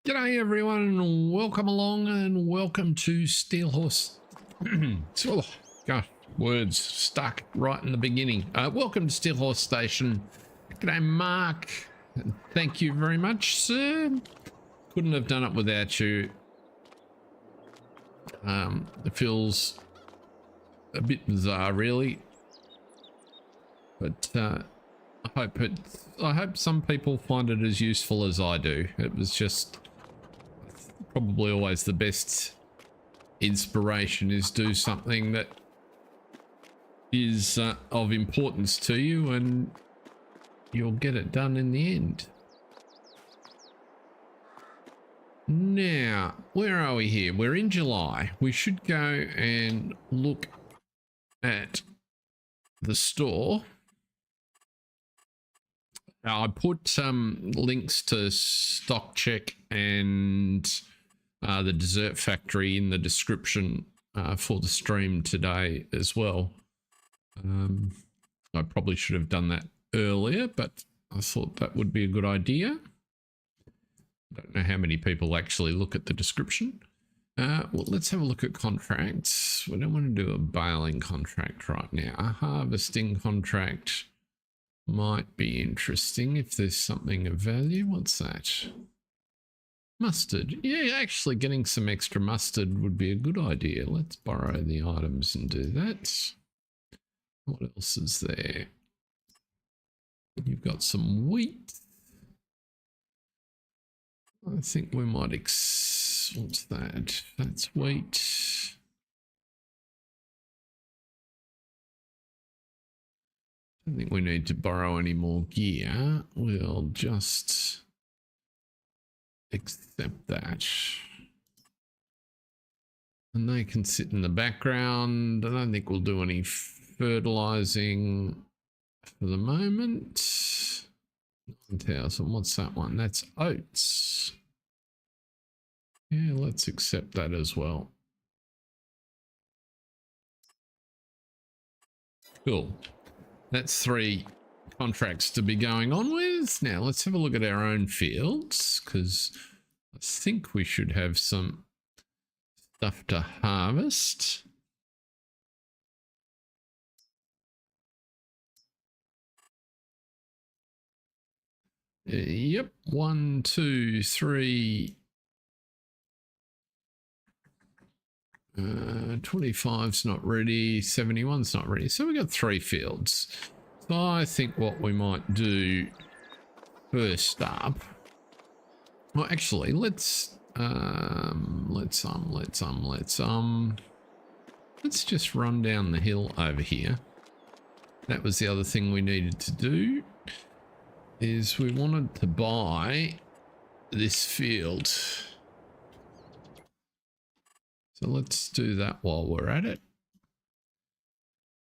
G'day everyone and welcome along and welcome to Steelhorse. Oh, gosh, words stuck right in the beginning. Welcome to Steelhorse Station. G'day Mark. Thank you very much, sir. Couldn't have done it without you. It feels a bit bizarre really, but I hope some people find it as useful as I do. It was just probably always the best inspiration is do something that is of importance to you and you'll get it done in the end. Now, where are we here? We're in July. We should go and look at the store. I put some links to Stock Check and the Dessert Factory in the description for the stream today as well. I probably should have done that earlier, but I thought that would be a good idea. I don't know how many people actually look at the description. Well, let's have a look at contracts. We don't want to do a baling contract right now. A harvesting contract might be interesting if there's something of value. What's that? Mustard. Yeah, actually getting some extra mustard would be a good idea. Let's borrow the items and do that. What else is there? You've got some wheat. I think we might what's that? That's wheat. I don't think we need to borrow any more gear. We'll just accept that. And they can sit in the background. I don't think we'll do any fertilizing for the moment. 9,000. What's that one? That's oats. Yeah, let's accept that as well. Cool. That's 3 contracts to be going on with. Now let's have a look at our own fields, because I think we should have some stuff to harvest. Yep, 1, 2, 3. 25's not ready, 71's not ready. So we got 3 fields. So I think what we might do first up. Well, actually, let's just run down the hill over here. That was the other thing we needed to do. Is we wanted to buy this field. So let's do that while we're at it.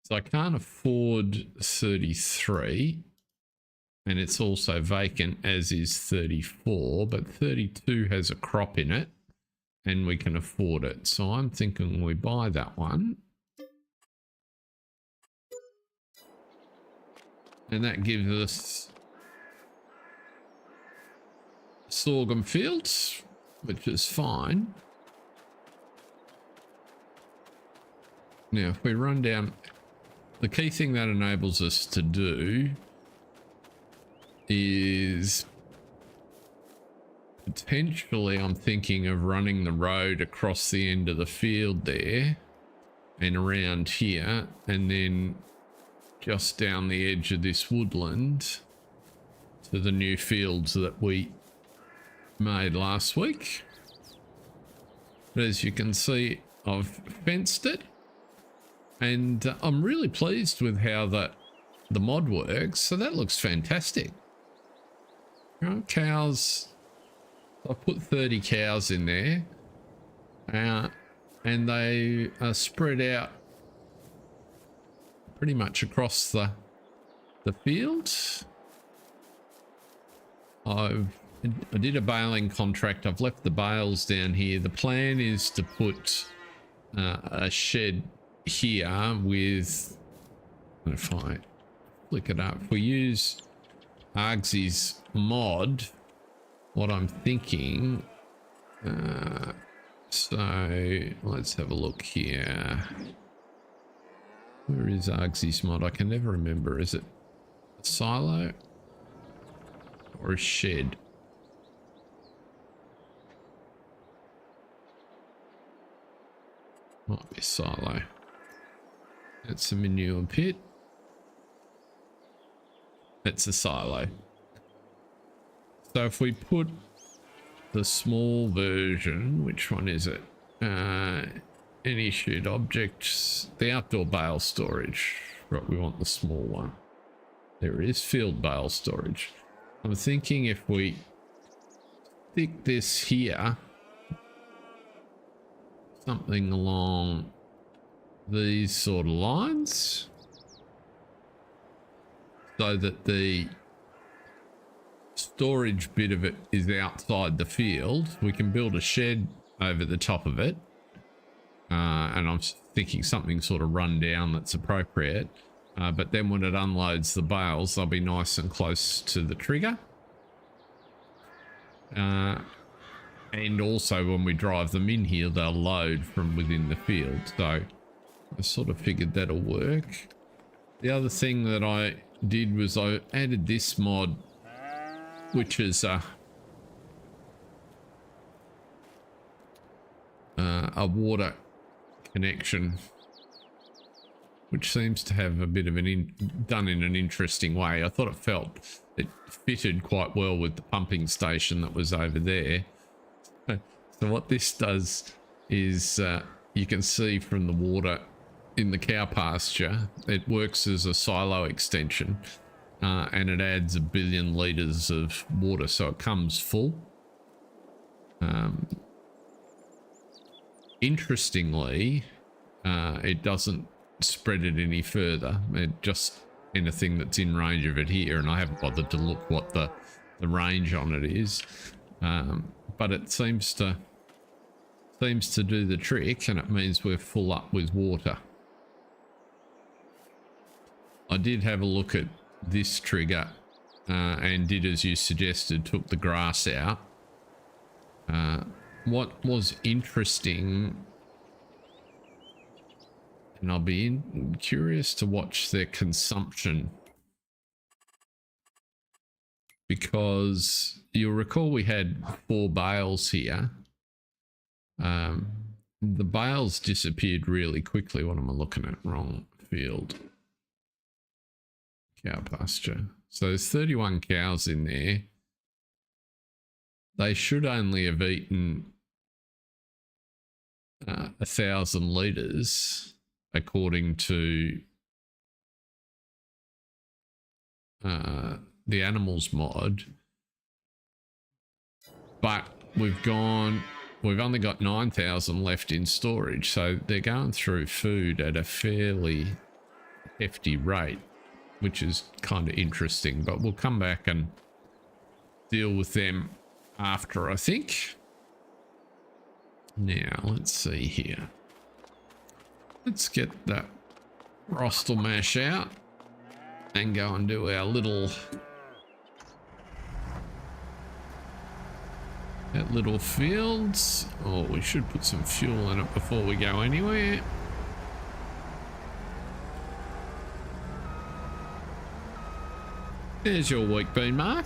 So I can't afford 33, and it's also vacant, as is 34, but 32 has a crop in it, and we can afford it. So I'm thinking we buy that one. And that gives us sorghum fields, which is fine. Now, if we run down, the key thing that enables us to do is potentially, I'm thinking of running the road across the end of the field there and around here, and then just down the edge of this woodland to the new fields that we made last week. But as you can see, I've fenced it. And I'm really pleased with how the mod works. So that looks fantastic. You know, cows, I put 30 cows in there. And they are spread out pretty much across the field. I did a baling contract. I've left the bales down here. The plan is to put a shed here with, if I flick it up, if we use Argsy's mod, what I'm thinking So let's have a look here. Where is Argsy's mod? I can never remember. Is it a silo or a shed? Might be a silo. That's a manure pit. That's a silo. So if we put the small version, which one is it? Any shed objects, the outdoor bale storage. Right, we want the small one. There is field bale storage. I'm thinking if we stick this here, something along these sort of lines, so that the storage bit of it is outside the field. We can build a shed over the top of it. And I'm thinking something sort of run down that's appropriate. But then when it unloads the bales, they'll be nice and close to the trigger. And also when we drive them in here, they'll load from within the field. So I sort of figured that'll work. The other thing that I did was I added this mod, which is a water connection, which seems to have a bit of done in an interesting way. I thought it fitted quite well with the pumping station that was over there. So what this does is you can see from the water in the cow pasture, it works as a silo extension, and it adds 1 billion litres of water, so it comes full. Interestingly, it doesn't spread it any further. It just anything that's in range of it here, and I haven't bothered to look what the range on it is, but it seems to do the trick, and it means we're full up with water. I did have a look at this trigger and did as you suggested, took the grass out. What was interesting, and I'll be curious to watch their consumption, because you'll recall we had 4 bales here. The bales disappeared really quickly. What am I looking at? Wrong field. Cow pasture. So there's 31 cows in there. They should only have eaten 1,000 litres according to the animals mod, but we've only got 9,000 left in storage, so they're going through food at a fairly hefty rate, which is kind of interesting, but we'll come back and deal with them after, I think. Now, let's see here. Let's get that rostel mash out and go and do our little fields. Oh, we should put some fuel in it before we go anywhere. There's your wheat bean, Mark.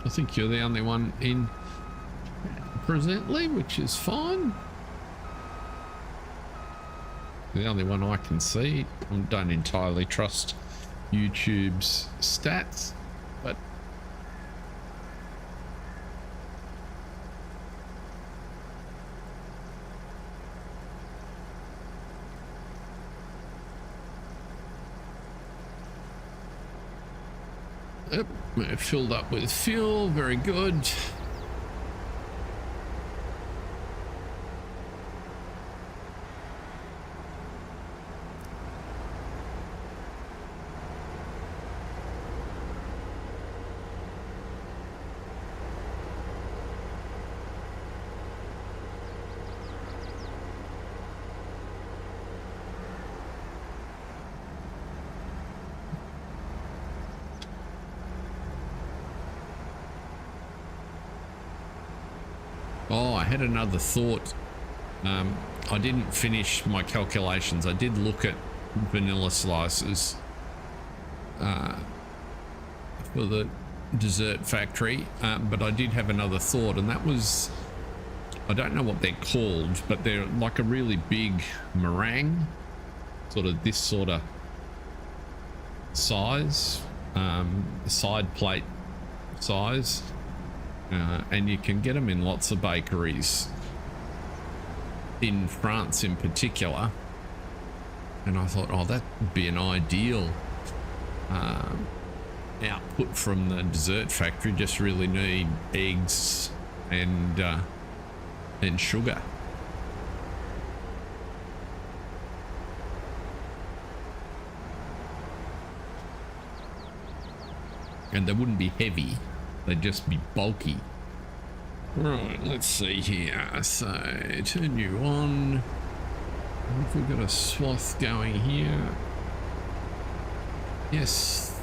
I think you're the only one in presently, which is fine. The only one I can see. I don't entirely trust YouTube's stats, but yep, we're filled up with fuel. Very good. Oh, I had another thought. I didn't finish my calculations. I did look at vanilla slices for the dessert factory, but I did have another thought, and that was, I don't know what they're called, but they're like a really big meringue, sort of this sort of size, side plate size, and you can get them in lots of bakeries in France in particular. And I thought, oh, that would be an ideal output from the dessert factory. Just really need eggs and sugar. And they wouldn't be heavy, they'd just be bulky. Right, let's see here. So turn you on. Have we got a swath going here? Yes.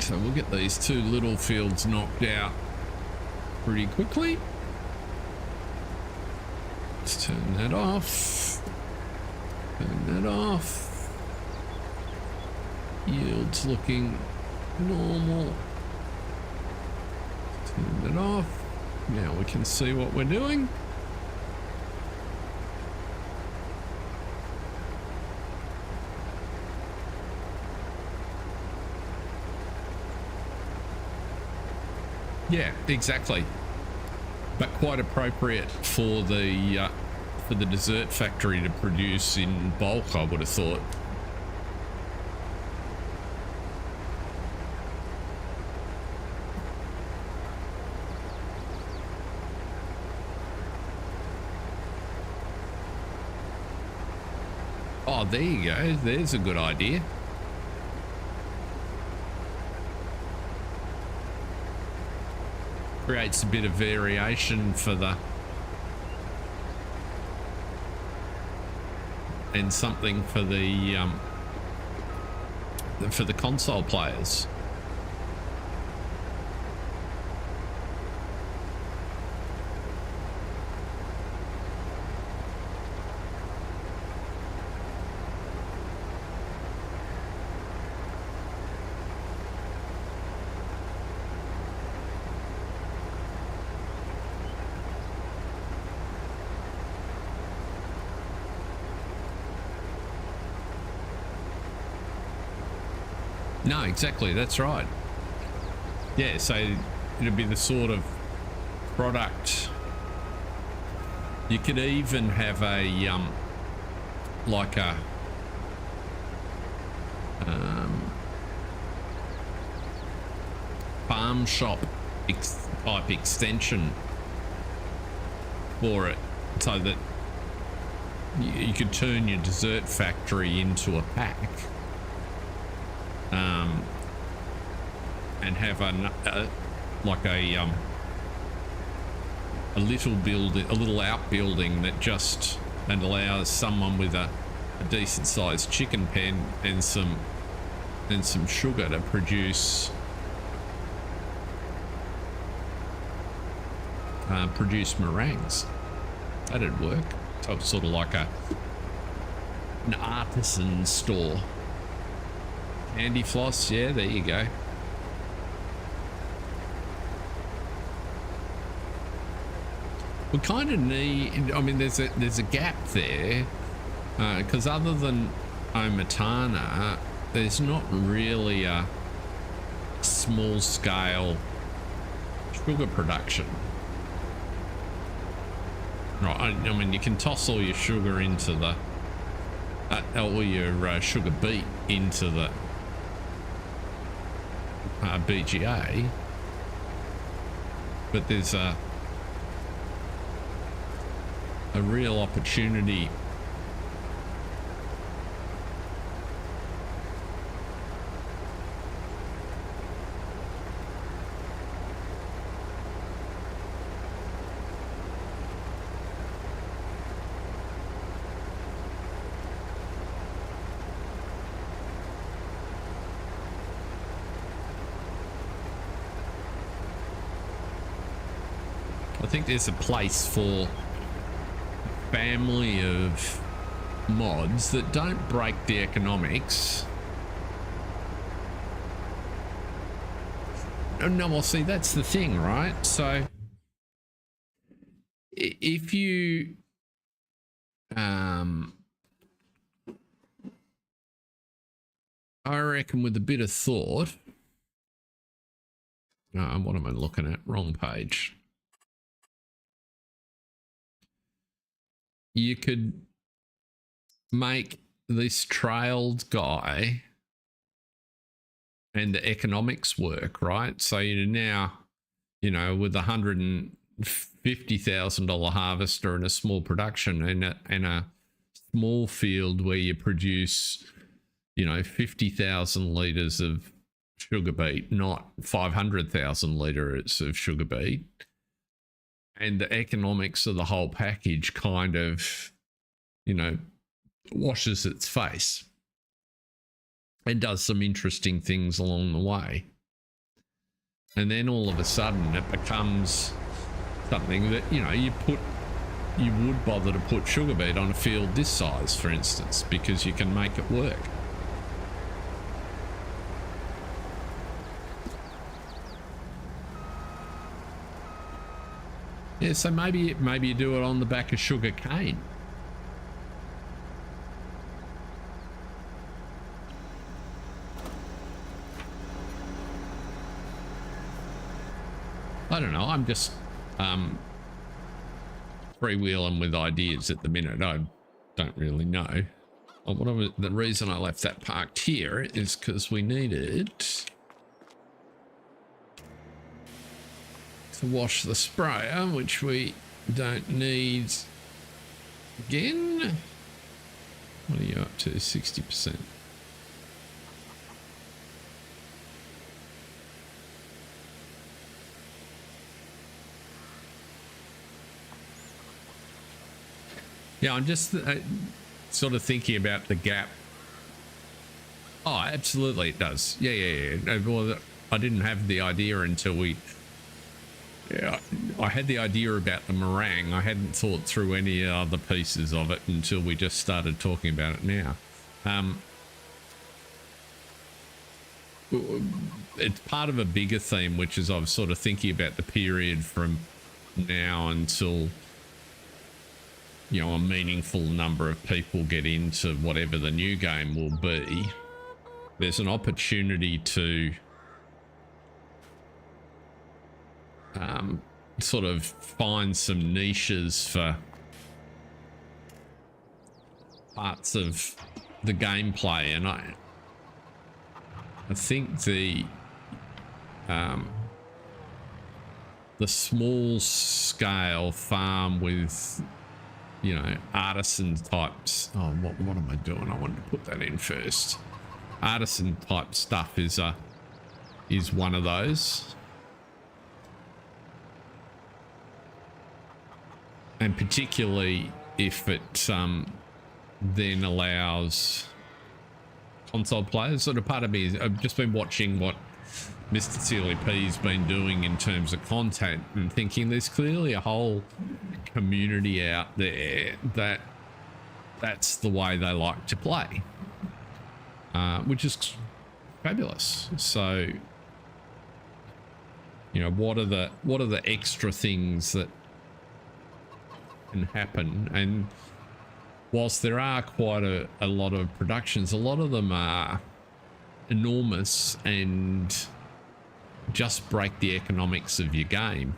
So we'll get these two little fields knocked out pretty quickly. Let's turn that off. Turn that off. Yield's looking normal. Turn that off. Now we can see what we're doing. Yeah, exactly. But quite appropriate for the dessert factory to produce in bulk, I would have thought. Oh, there you go. There's a good idea. Creates a bit of variation for the, and something for the console players. No, exactly. That's right. Yeah, so it'd be the sort of product. You could even have a like a farm shop type extension for it, so that you could turn your dessert factory into a pack. And have a little building, a little outbuilding that just allows someone with a decent sized chicken pen and some sugar to produce meringues. That'd work. So it's sort of like an artisan store. Candy floss, yeah, there you go. We kind of need, I mean, there's a gap there, because other than Omatana, there's not really a small scale sugar production. Right, I mean, you can toss all your sugar into the, all your sugar beet into the BGA, but there's a real opportunity think there's a place for a family of mods that don't break the economics. No, well, see, that's the thing, right? So if you I reckon with a bit of thought, what am I looking at? Wrong page. You could make this trailed guy and the economics work, right? So you're now, you know, with a $150,000 harvester and a small production and a small field where you produce, you know, 50,000 litres of sugar beet, not 500,000 litres of sugar beet. And the economics of the whole package kind of, you know, washes its face and does some interesting things along the way. And then all of a sudden it becomes something that, you know, you would bother to put sugar beet on a field this size, for instance, because you can make it work. Yeah, so maybe you do it on the back of sugar cane. I don't know. I'm just freewheeling with ideas at the minute. I don't really know. The reason I left that parked here is because we needed to wash the sprayer, which we don't need again. What are you up to? 60%. Yeah, I'm just sort of thinking about the gap. Oh, absolutely, it does. Yeah. Well, I didn't have the idea until we... Yeah, I had the idea about the meringue. I hadn't thought through any other pieces of it until we just started talking about it now. It's part of a bigger theme, which is I was sort of thinking about the period from now until, you know, a meaningful number of people get into whatever the new game will be. There's an opportunity to sort of find some niches for parts of the gameplay, and I think the small scale farm with, you know, artisan types. Oh, what am I doing? I wanted to put that in first. Artisan type stuff is one of those. And particularly if it then allows console players. Sort of part of me is, I've just been watching what Mr. Sealy P's been doing in terms of content and thinking there's clearly a whole community out there that's the way they like to play, which is fabulous. So, you know, what are the extra things that can happen? And whilst there are quite a lot of productions, a lot of them are enormous and just break the economics of your game.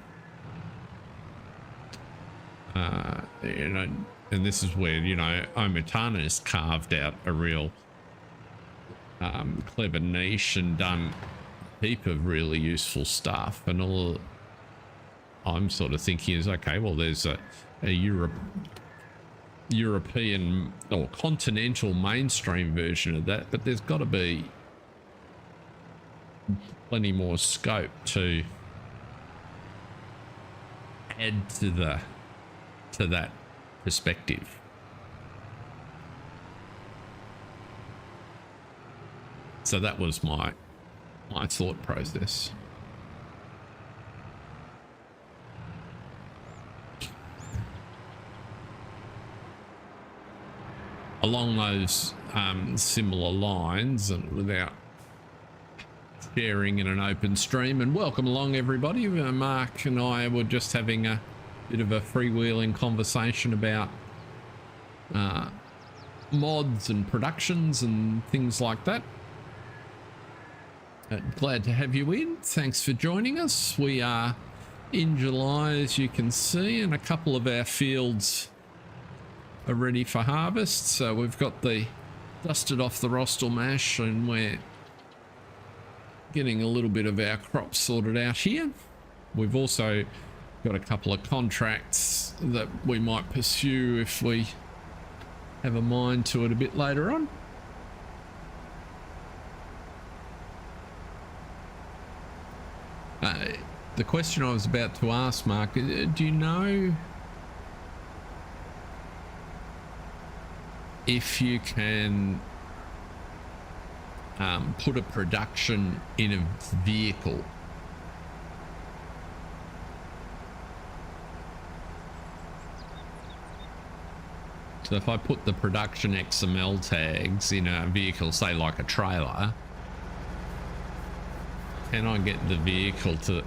You know, and this is where, you know, Omitana has carved out a real clever niche and done a heap of really useful stuff. And all I'm sort of thinking is, okay, well, there's a European or continental mainstream version of that, but there's got to be plenty more scope to add to that perspective. So that was my thought process. along those similar lines and without sharing in an open stream. And welcome along, everybody. Mark and I were just having a bit of a freewheeling conversation about mods and productions and things like that. Glad to have you in. Thanks for joining us. We are in July, as you can see, and a couple of our fields are ready for harvest. So we've got the dusted off the rostel mash, and we're getting a little bit of our crops sorted out here. We've also got a couple of contracts that we might pursue if we have a mind to it a bit later on. The question I was about to ask, Mark, do you know if you can put a production in a vehicle? So if I put the production XML tags in a vehicle, say like a trailer, can I get the vehicle to...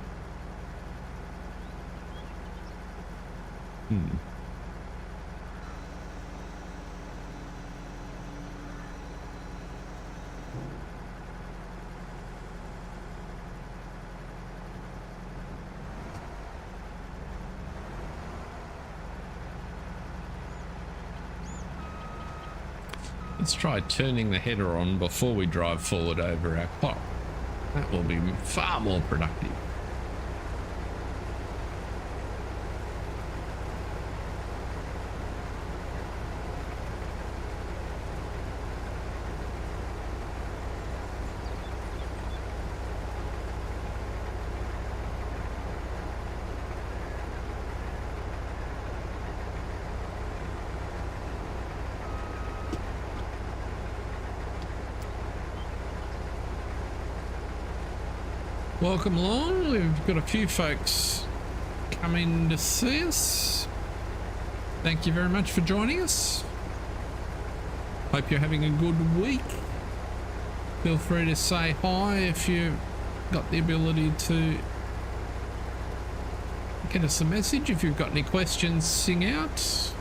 Let's try turning the header on before we drive forward over our clock. That will be far more productive. Welcome along. We've got a few folks coming to see us. Thank you very much for joining us. Hope you're having a good week. Feel free to say hi if you've got the ability to get us a message. If you've got any questions, sing out.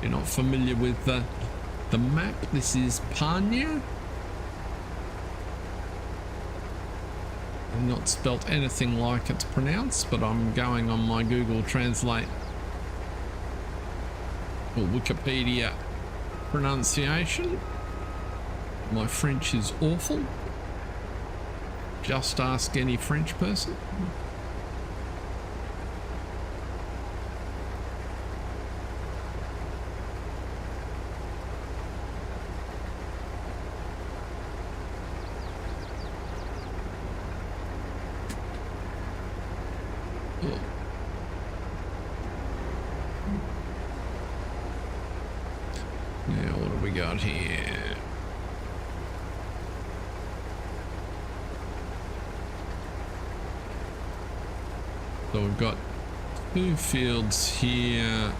You're not familiar with the map, this is Pallegney. Not spelt anything like it's pronounced, but I'm going on my Google Translate or Wikipedia pronunciation. My French is awful. Just ask any French person. Now, what have we got here? So we've got 2 fields here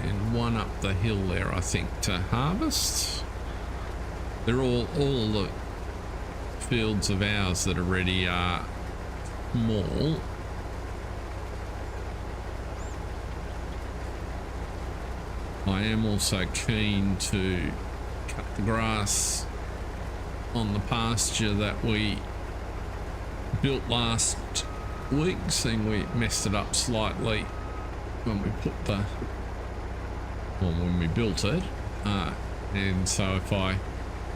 and 1 up the hill there, I think, to harvest. They're all the fields of ours that are ready are small. I am also keen to cut the grass on the pasture that we built last week, seeing we messed it up slightly when we put when we built it, and so if I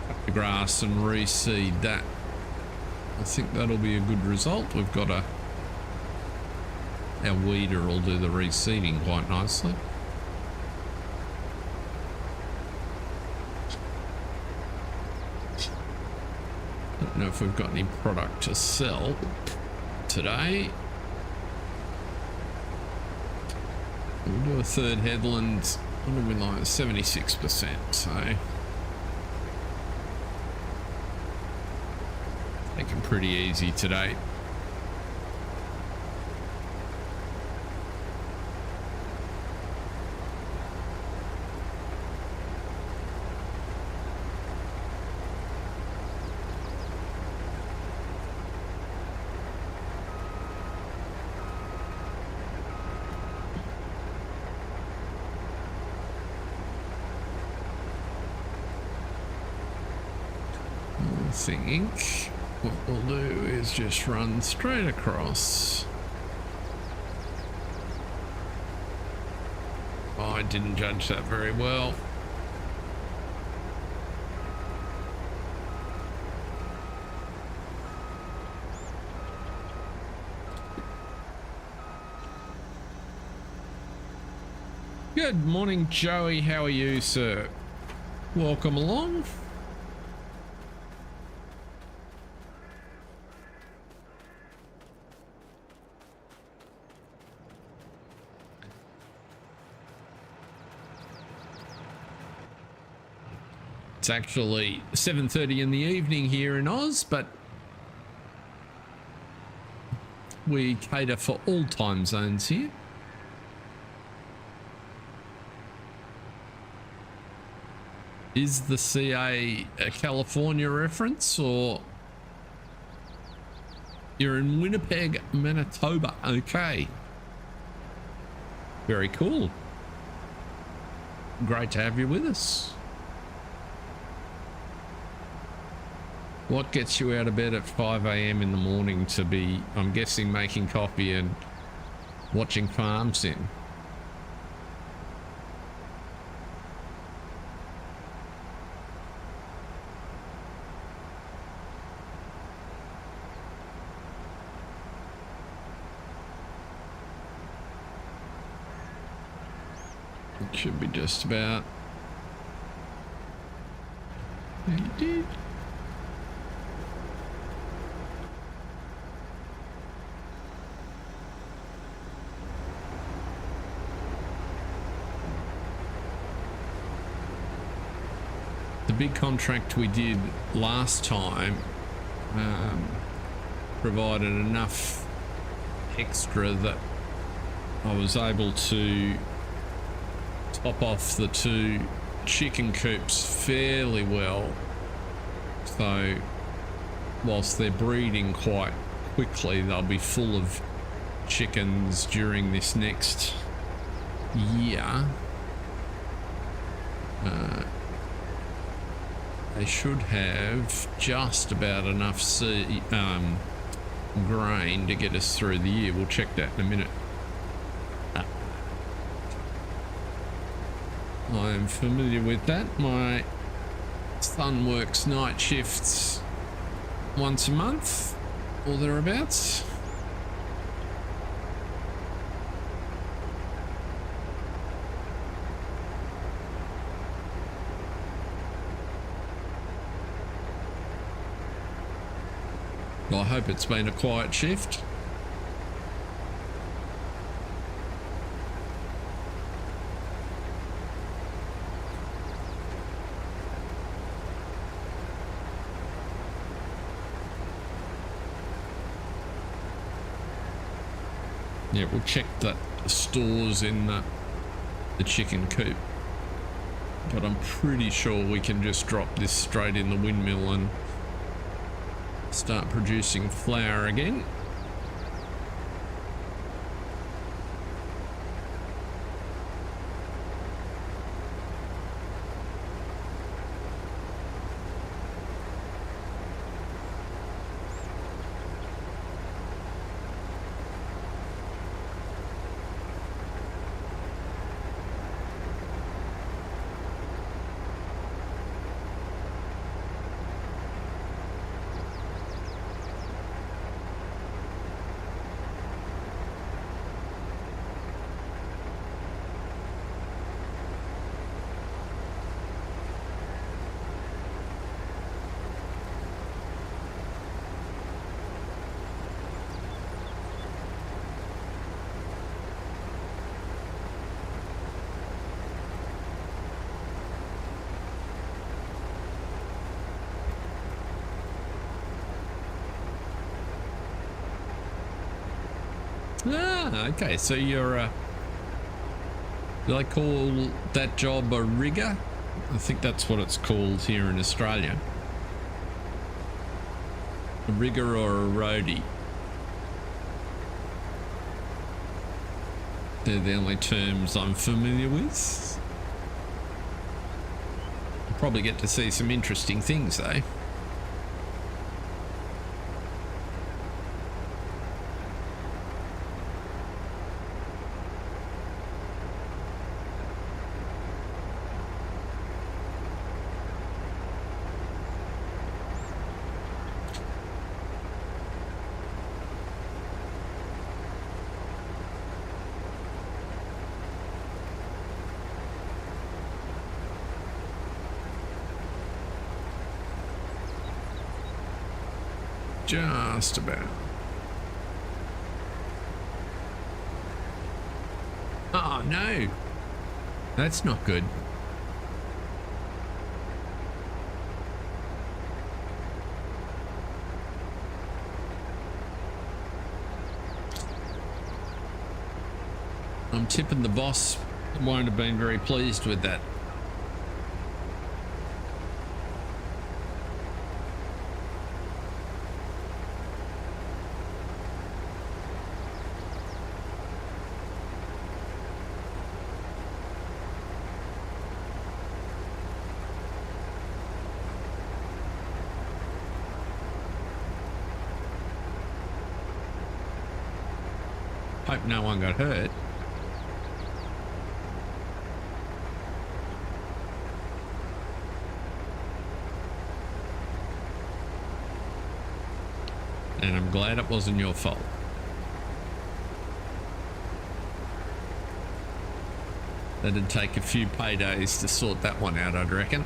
cut the grass and reseed that, I think that'll be a good result. We've got our weeder will do the reseeding quite nicely. Don't know if we've got any product to sell today. We'll do a third headland. What are we like? 76%. So taking pretty easy today. I think what we'll do is just run straight across. Oh, I didn't judge that very well. Good morning, Joey. How are you, sir? Welcome along. It's actually 7:30 in the evening here in Oz, but we cater for all time zones here. Is the CA a California reference, or you're in Winnipeg, Manitoba? Okay. Very cool. Great to have you with us. What gets you out of bed at 5 a.m. in the morning to be, I'm guessing, making coffee and watching Farm Sim? It should be just about. Indeed. The big contract we did last time provided enough extra that I was able to top off the 2 chicken coops fairly well. So whilst they're breeding quite quickly, they'll be full of chickens during this next year. They should have just about enough grain to get us through the year. We'll check that in a minute. I'm familiar with that. My son works night shifts once a month or thereabouts. I hope it's been a quiet shift. Yeah, we'll check the stores in the chicken coop. But I'm pretty sure we can just drop this straight in the windmill and start producing flour again. Ah, okay. So you're do they call that job a rigger? I think that's what it's called here in Australia. A rigger or a roadie. They're the only terms I'm familiar with. You'll probably get to see some interesting things though. Just about. Oh no, that's not good. I'm tipping the boss won't have been very pleased with that. Hope no one got hurt. And I'm glad it wasn't your fault. That'd take a few paydays to sort that one out, I'd reckon.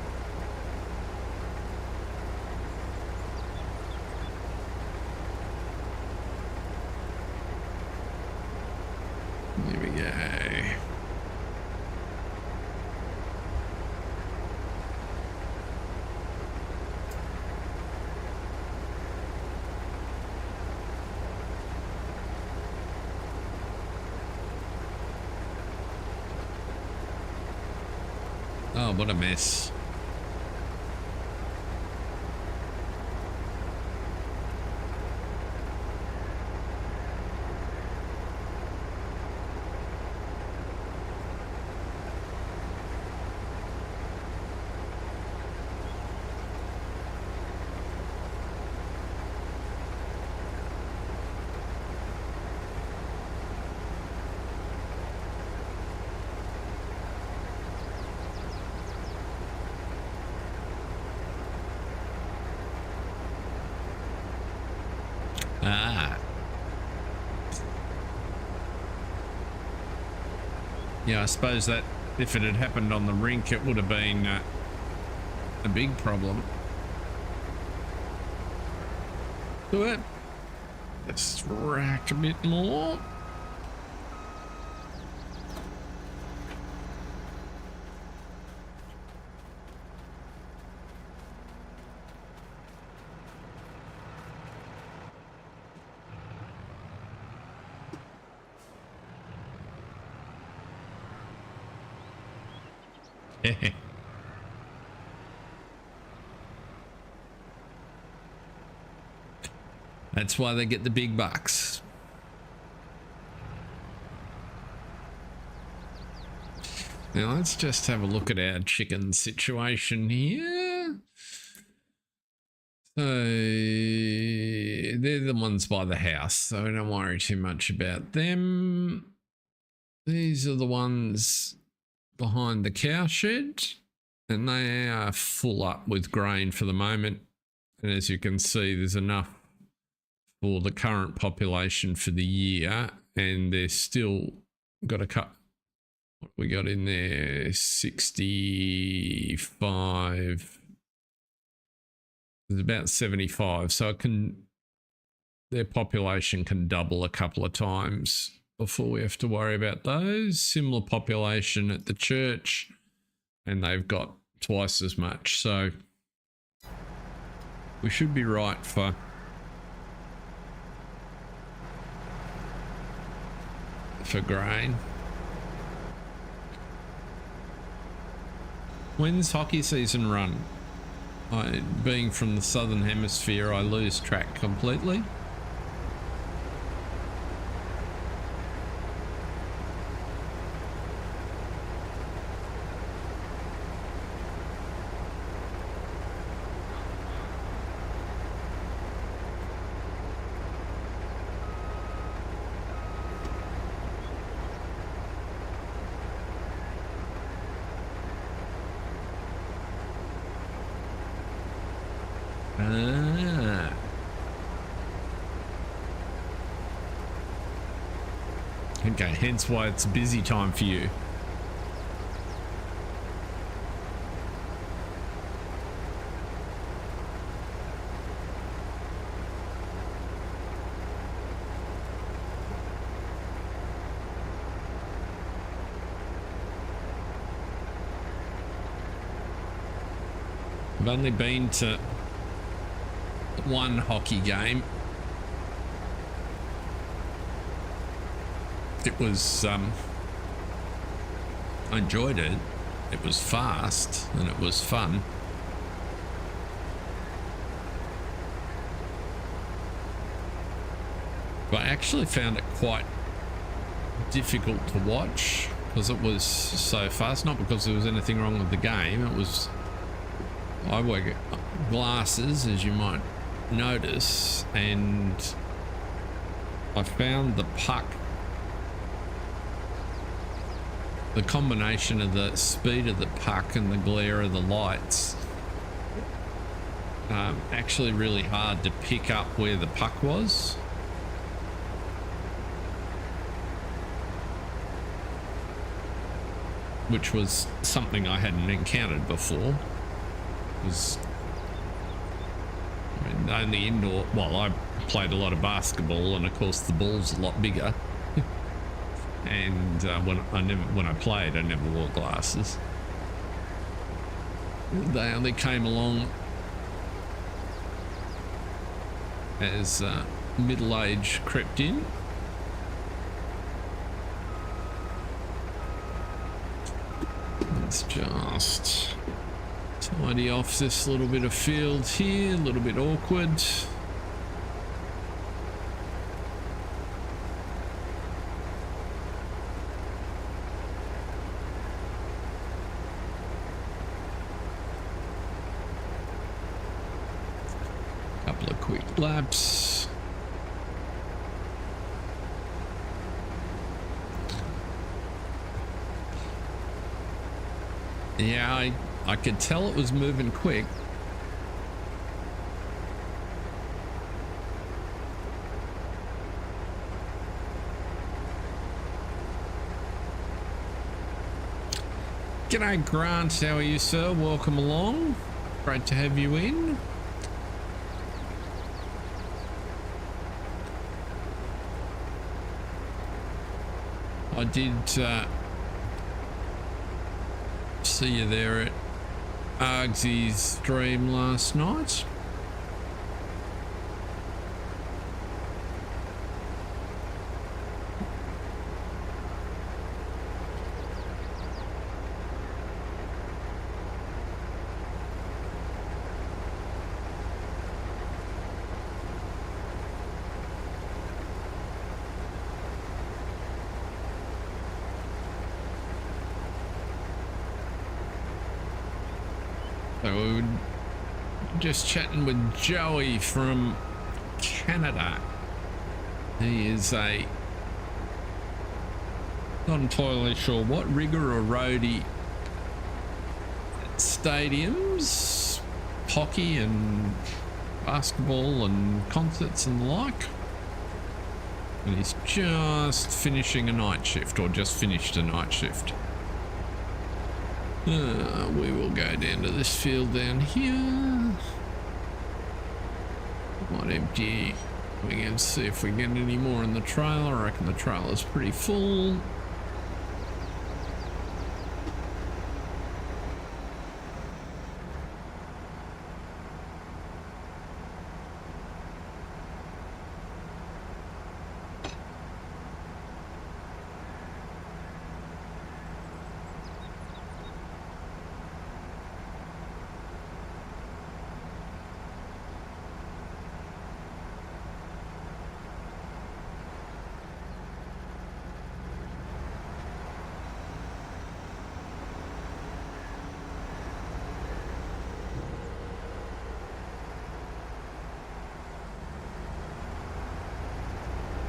There we go. Oh, what a mess. Ah. Yeah, I suppose that if it had happened on the rink, it would have been a big problem. Do it. Let's rack a bit more. That's why they get the big bucks. Now let's just have a look at our chicken situation here. So they're the ones by the house, so we don't worry too much about them. These are the ones behind the cow shed, and they are full up with grain for the moment. And as you can see, there's enough for the current population for the year, and they're still got a cut. What we got in there? 65. There's about 75, so their population can double a couple of times before we have to worry about those. Similar population at the church, and they've got twice as much, so we should be right for for grain. When's hockey season run? Being from the southern hemisphere, I lose track completely. Okay, hence why it's a busy time for you. I've only been to one hockey game. It was I enjoyed it. It was fast and it was fun. But I actually found it quite difficult to watch because it was so fast. Not because there was anything wrong with the game. It was, I wear glasses, as you might notice, and I found the puck, the combination of the speed of the puck and the glare of the lights, actually really hard to pick up where the puck was. Which was something I hadn't encountered before. It was, I mean, only indoor. Well, I played a lot of basketball, and of course the ball's a lot bigger. And when I played, I never wore glasses. They only came along as middle age crept in. Let's just tidy off this little bit of field here, a little bit awkward. Couple of quick laps. Yeah, I could tell it was moving quick. G'day Grant, how are you, sir? Welcome along. Great to have you in. I did see you there at Argsy's stream last night. So we were just chatting with Joey from Canada. He is a, not entirely sure what, rigger or roadie at stadiums, hockey and basketball and concerts and the like. And he's just finishing a night shift, or just finished a night shift. We will go down to this field down here. Might empty. We can see if we get any more in the trailer. I reckon the trailer's pretty full.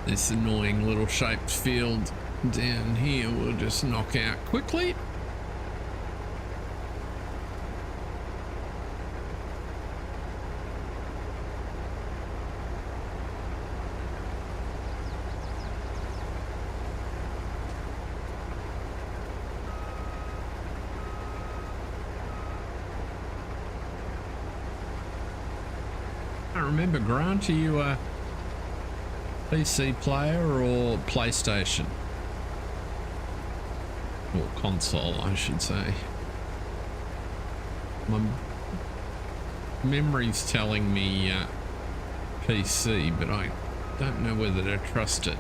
This annoying little shaped field down here we'll just knock out quickly. I remember, Grant, are you a PC player or PlayStation? Or console, I should say. My memory's telling me PC, but I don't know whether to trust it.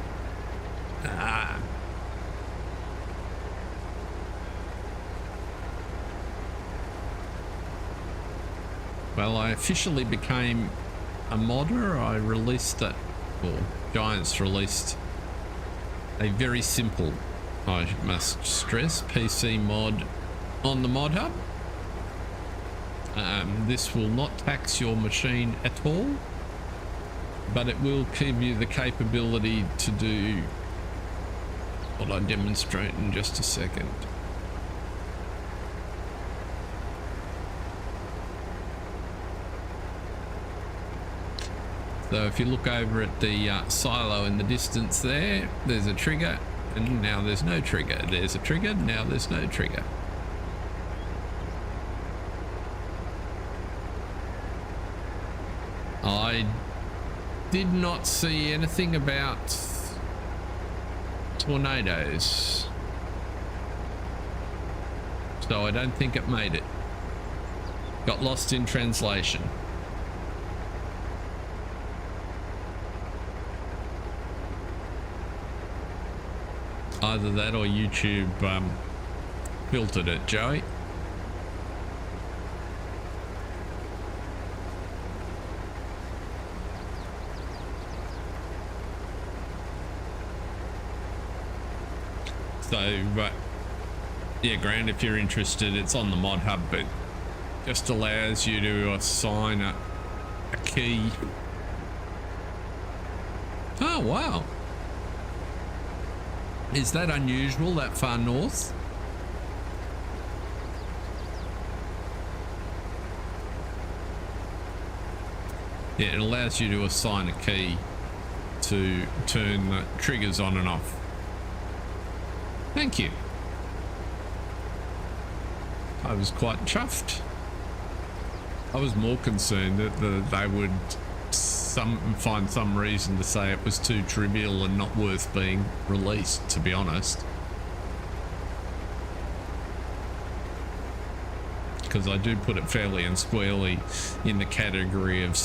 Well, I officially became a modder. I released that, or Giants released a very simple, I must stress, PC mod on the ModHub. This will not tax your machine at all, but it will give you the capability to do what I demonstrate in just a second. So if you look over at the silo in the distance there, there's a trigger, and now there's no trigger. There's a trigger, now there's no trigger. I did not see anything about tornadoes, so I don't think it made it. Got lost in translation. Either that or YouTube filtered it, Joey. So, but yeah, Grant, if you're interested, it's on the ModHub, but just allows you to assign a key. Oh, wow. Is that unusual that far north? Yeah, it allows you to assign a key to turn the triggers on and off. Thank you. I was quite chuffed. I was more concerned that they would find some reason to say it was too trivial and not worth being released, to be honest. Because I do put it fairly and squarely in the category of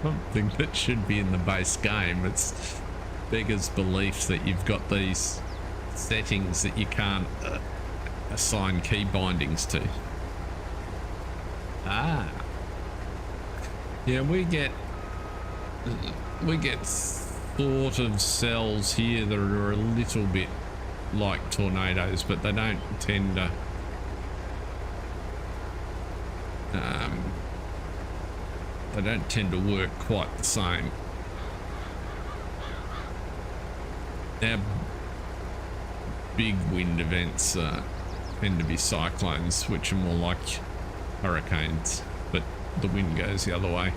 something that should be in the base game. It's beggars belief that you've got these settings that you can't assign key bindings to. Yeah, we get sort of cells here that are a little bit like tornadoes, but they don't tend to work quite the same. Our big wind events tend to be cyclones, which are more like hurricanes, but the wind goes the other way.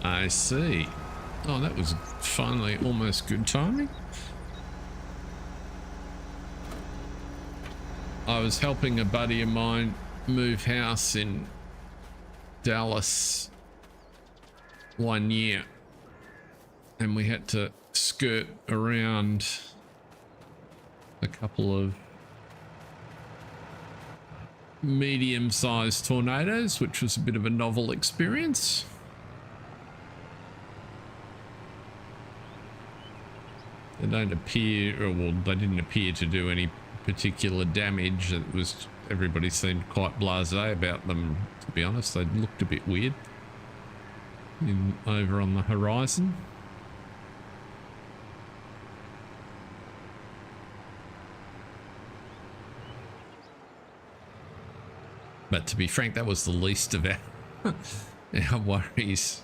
I see. Oh, that was finally almost good timing. I was helping a buddy of mine move house in Dallas one year, and we had to skirt around a couple of medium-sized tornadoes, which was a bit of a novel experience. They don't appear, or well, they didn't appear to do any particular damage. It was, everybody seemed quite blasé about them, to be honest. They looked a bit weird over on the horizon. But to be frank, that was the least of our worries.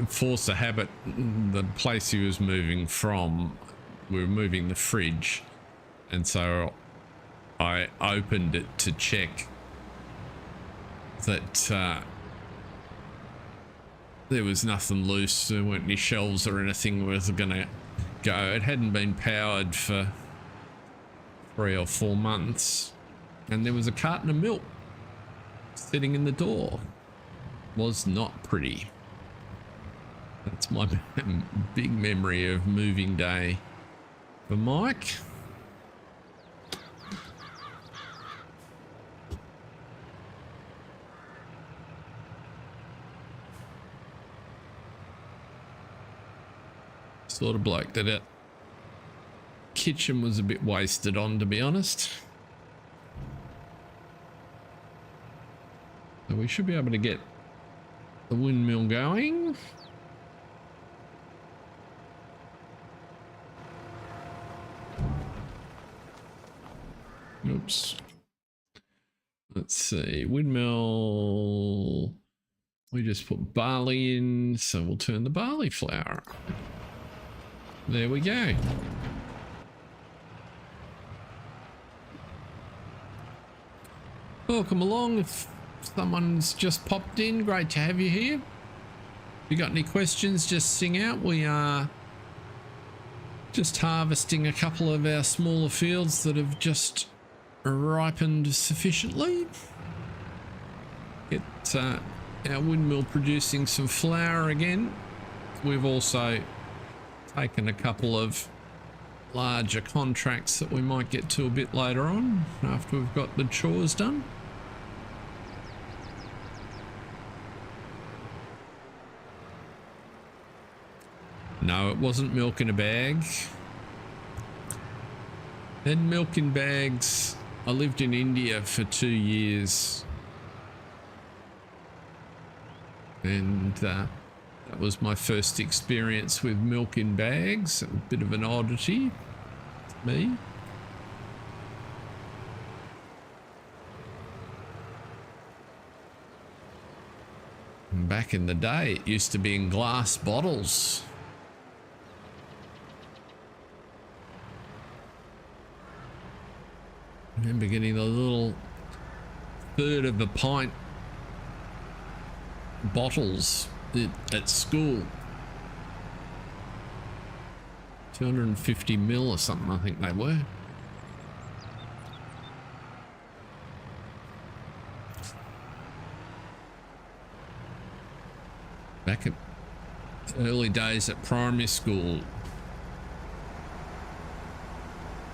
Force a habit, the place he was moving from, we were moving the fridge, and so I opened it to check that there was nothing loose, there weren't any shelves or anything was gonna go. It hadn't been powered for 3 or 4 months, and there was a carton of milk sitting in the door. Was not pretty. That's my big memory of moving day for Mike. Sort of bloke that it kitchen was a bit wasted on, to be honest. So we should be able to get the windmill going. Oops. Let's see, windmill. We just put barley in, so we'll turn the barley flour. There we go. Welcome along. If someone's just popped in, great to have you here. If you got any questions, just sing out. We are just harvesting a couple of our smaller fields that have just ripened sufficiently. Get our windmill producing some flour again. We've also taken a couple of larger contracts that we might get to a bit later on after we've got the chores done. No, it wasn't milk in a bag. Had milk in bags. I lived in India for 2 years, and that was my first experience with milk in bags. A bit of an oddity to me. And back in the day, it used to be in glass bottles. I remember getting the little third of a pint bottles at school. 250 ml or something, I think they were. Back at early days at primary school,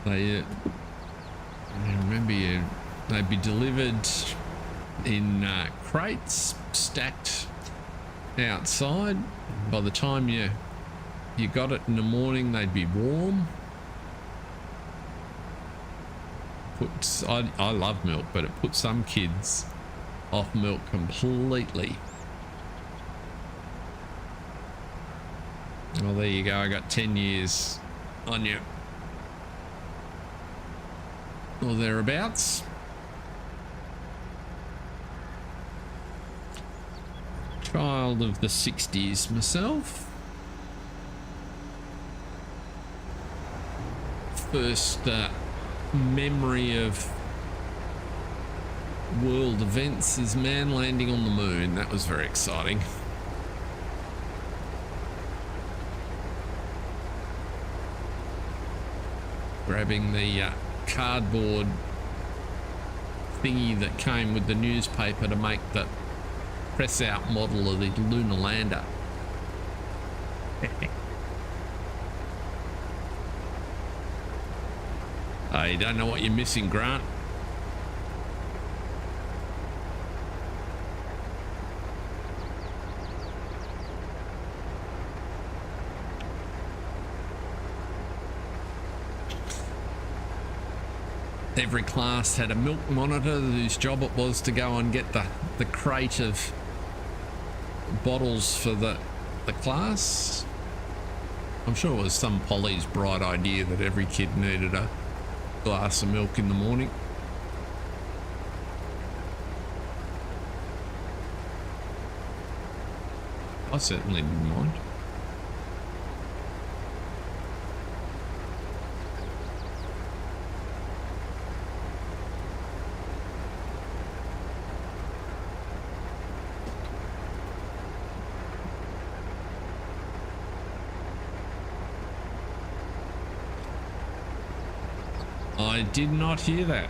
I remember they'd be delivered in crates stacked outside. By the time you got it in the morning, they'd be warm. I love milk, but it put some kids off milk completely. Well, there you go. I got 10 years on you, or thereabouts. Child of the 60s myself. First memory of world events is man landing on the moon. That was very exciting. Grabbing the cardboard thingy that came with the newspaper to make the press out model of the lunar lander. You don't know what you're missing, Grant. every class had a milk monitor whose job it was to go and get the crate of bottles for the class. I'm sure it was some Polly's bright idea that every kid needed a glass of milk in the morning. I certainly didn't mind. I did not hear that.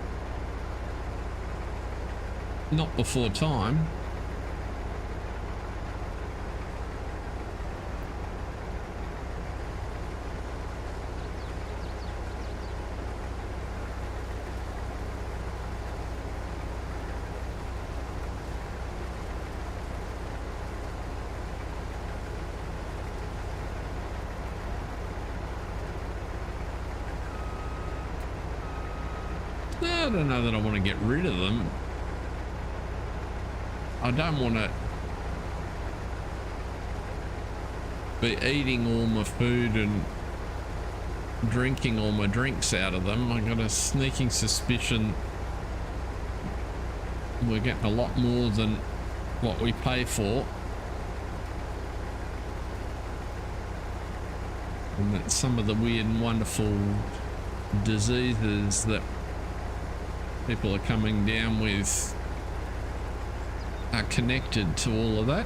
Not before time. I don't know that I want to get rid of them. I don't want to be eating all my food and drinking all my drinks out of them. I got a sneaking suspicion we're getting a lot more than what we pay for. And that some of the weird and wonderful diseases that people are coming down with are connected to all of that.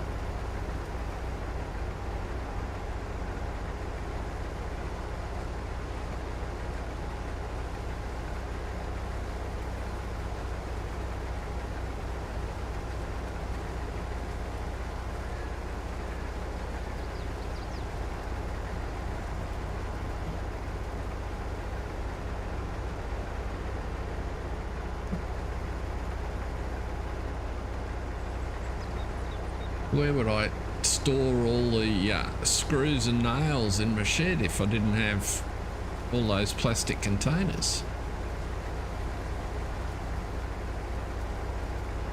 Where would I store all the screws and nails in my shed if I didn't have all those plastic containers?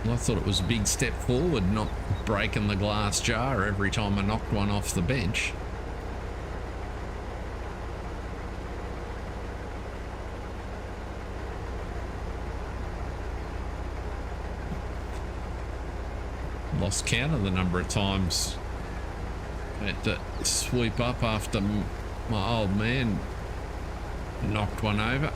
Well, I thought it was a big step forward not breaking the glass jar every time I knocked one off the bench. Lost count of the number of times I had to sweep up after my old man knocked one over.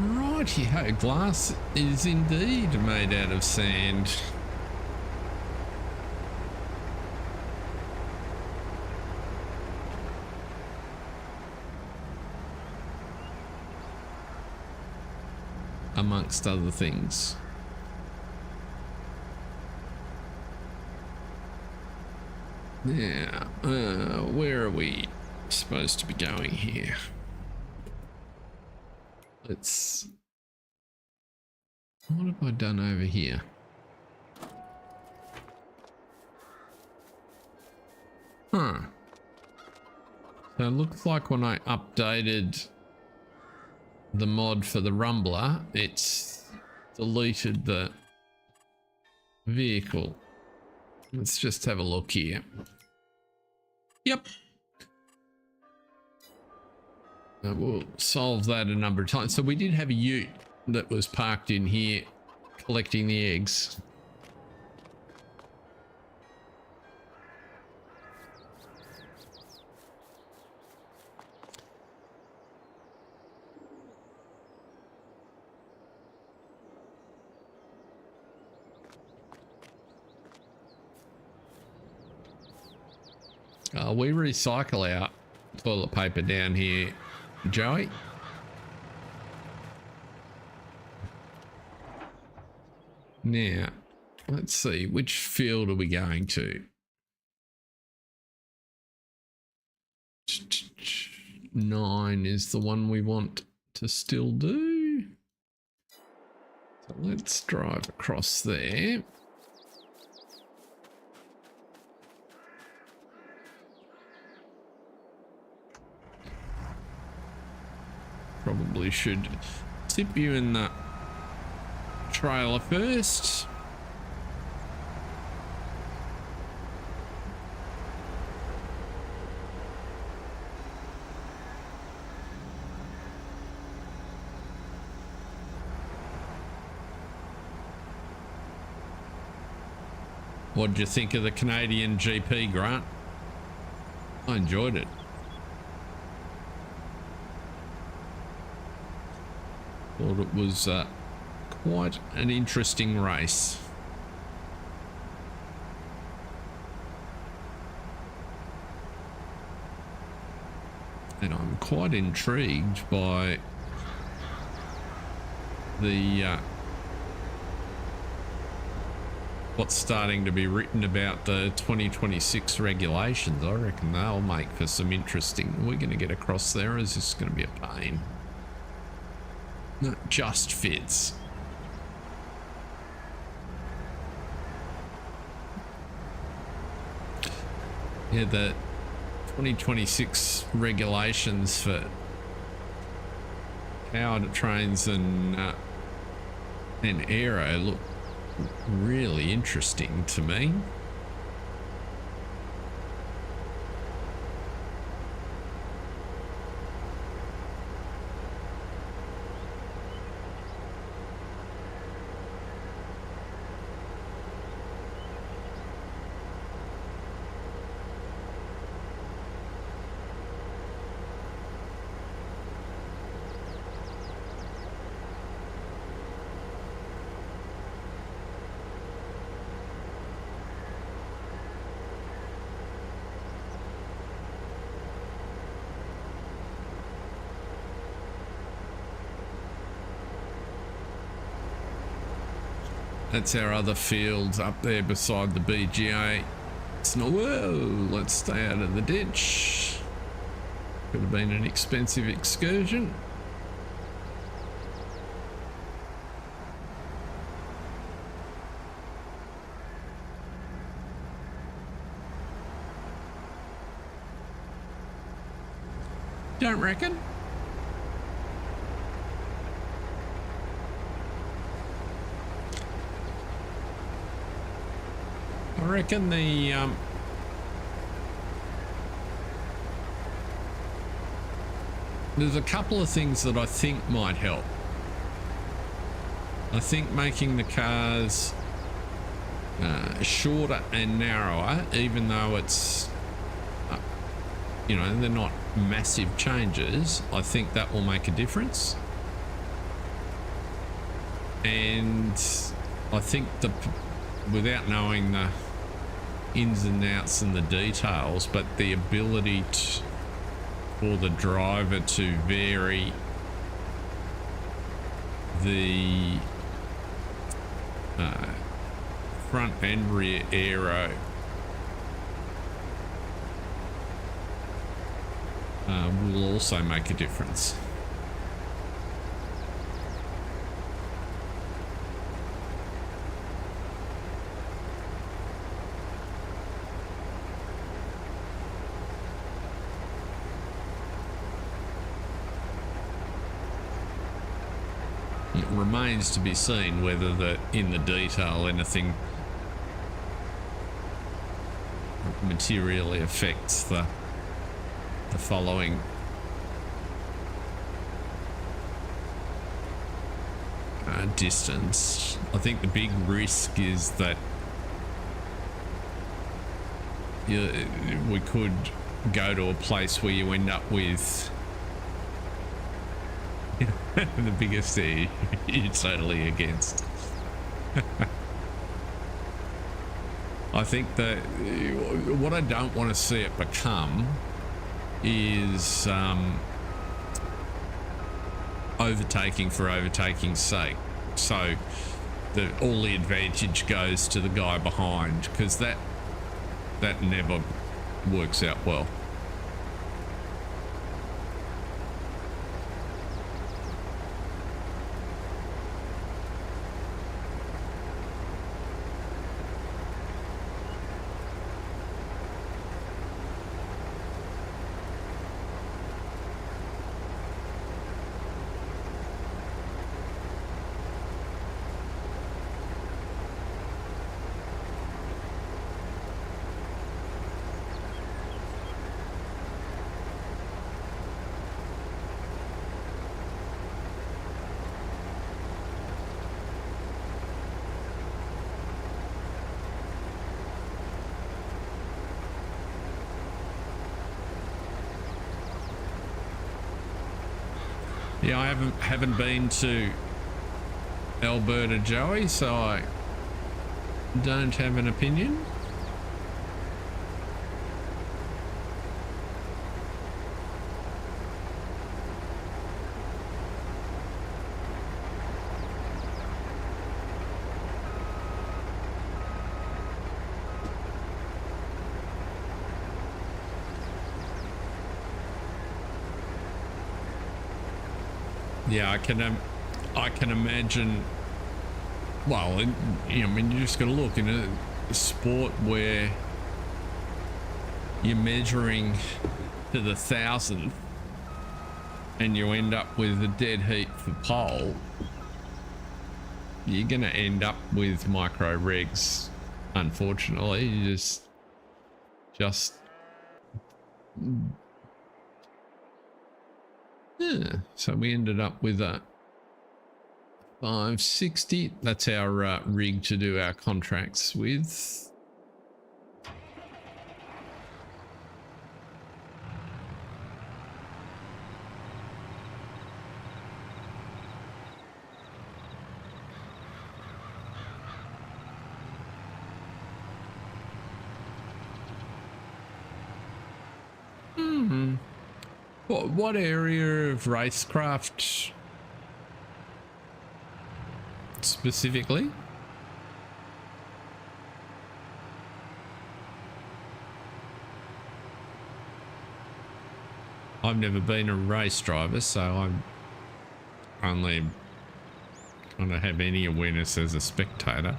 Righty-ho, glass is indeed made out of sand. Amongst other things. Yeah, where are we supposed to be going here? Let's... What have I done over here? Huh. So it looks like when I updated the mod for the Rumbler, it's deleted the vehicle. Let's just have a look here. Yep. We'll solve that a number of times. So we did have a ute that was parked in here collecting the eggs. We recycle our toilet paper down here, Joey. Now, let's see, which field are we going to? 29 is the one we want to still do. So let's drive across there. Probably should tip you in the trailer first. What did you think of the Canadian GP, Grant? I enjoyed it. Thought it was quite an interesting race. And I'm quite intrigued by the what's starting to be written about the 2026 regulations. I reckon they'll make for some interesting. We're going to get across there. Is this going to be a pain? No, it just fits. Yeah, the 2026 regulations for powered trains and aero look really interesting to me. That's our other fields up there beside the BGA. It's not, whoa, let's stay out of the ditch. Could have been an expensive excursion. Don't reckon? I reckon there's a couple of things that I think might help. I think making the cars shorter and narrower, even though it's you know, they're not massive changes, I think that will make a difference. And I think without knowing the ins and outs and the details, but the ability for the driver to vary the front and rear aero will also make a difference. It remains to be seen whether in the detail anything materially affects the following distance. I think the big risk is that we could go to a place where you end up with the biggest air you're totally against. I think that what I don't want to see it become is overtaking for overtaking's sake. So all the advantage goes to the guy behind, because that never works out well. Yeah, I haven't been to Alberta, Joey, so I don't have an opinion. Yeah, I can imagine. Well, I mean, you just got to look in a sport where you're measuring to the thousandth, and you end up with a dead heat for pole. You're gonna end up with micro regs. Unfortunately, you just. Yeah, so we ended up with a 560. That's our rig to do our contracts with. What area of racecraft specifically? I've never been a race driver, so I'm only kind of have any awareness as a spectator.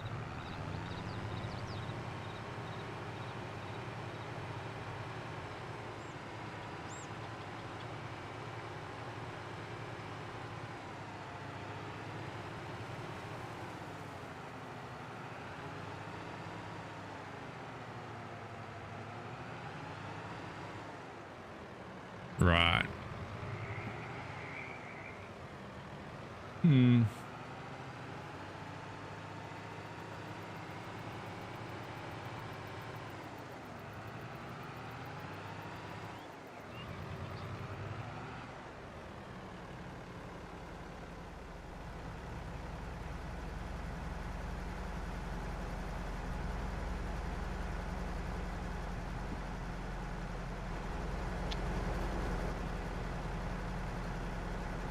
Right.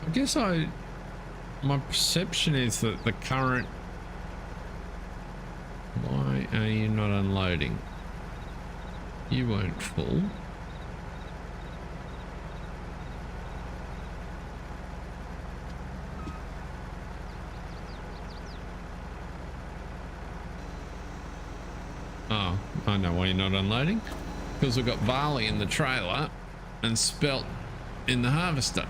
I guess my perception is that the current. Why are you not unloading? You weren't full. Oh, I know why you're not unloading. Because we've got barley in the trailer and spelt in the harvester.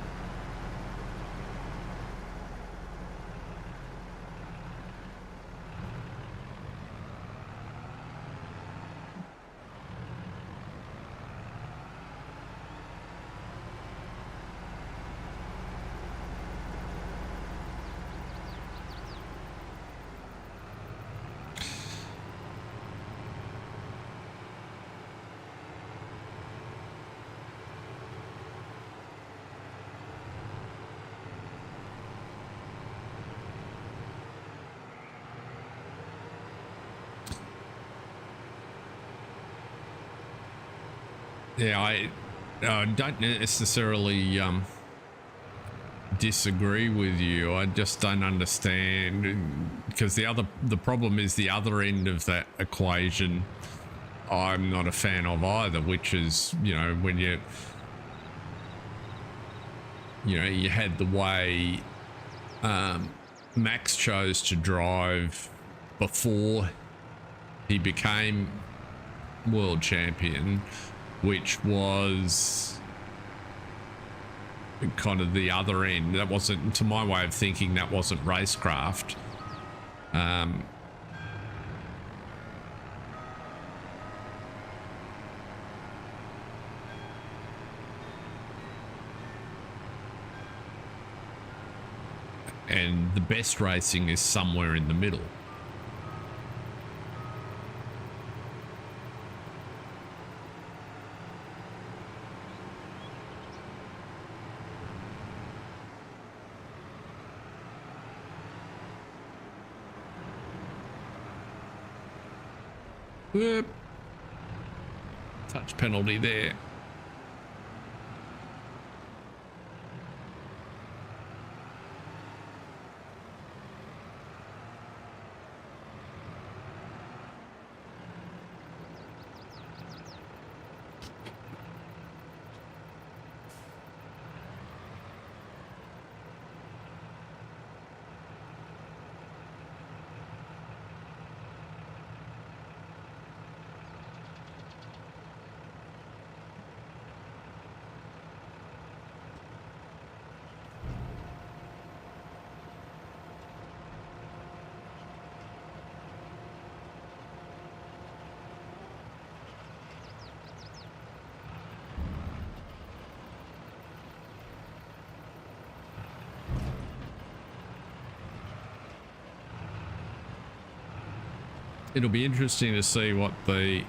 Yeah, I don't necessarily disagree with you. I just don't understand, because the problem is the other end of that equation I'm not a fan of either, which is, when you had the way Max chose to drive before he became world champion, which was kind of the other end. That wasn't, to my way of thinking, that wasn't racecraft. And the best racing is somewhere in the middle. Whoop. Touch penalty there. It'll be interesting to see what the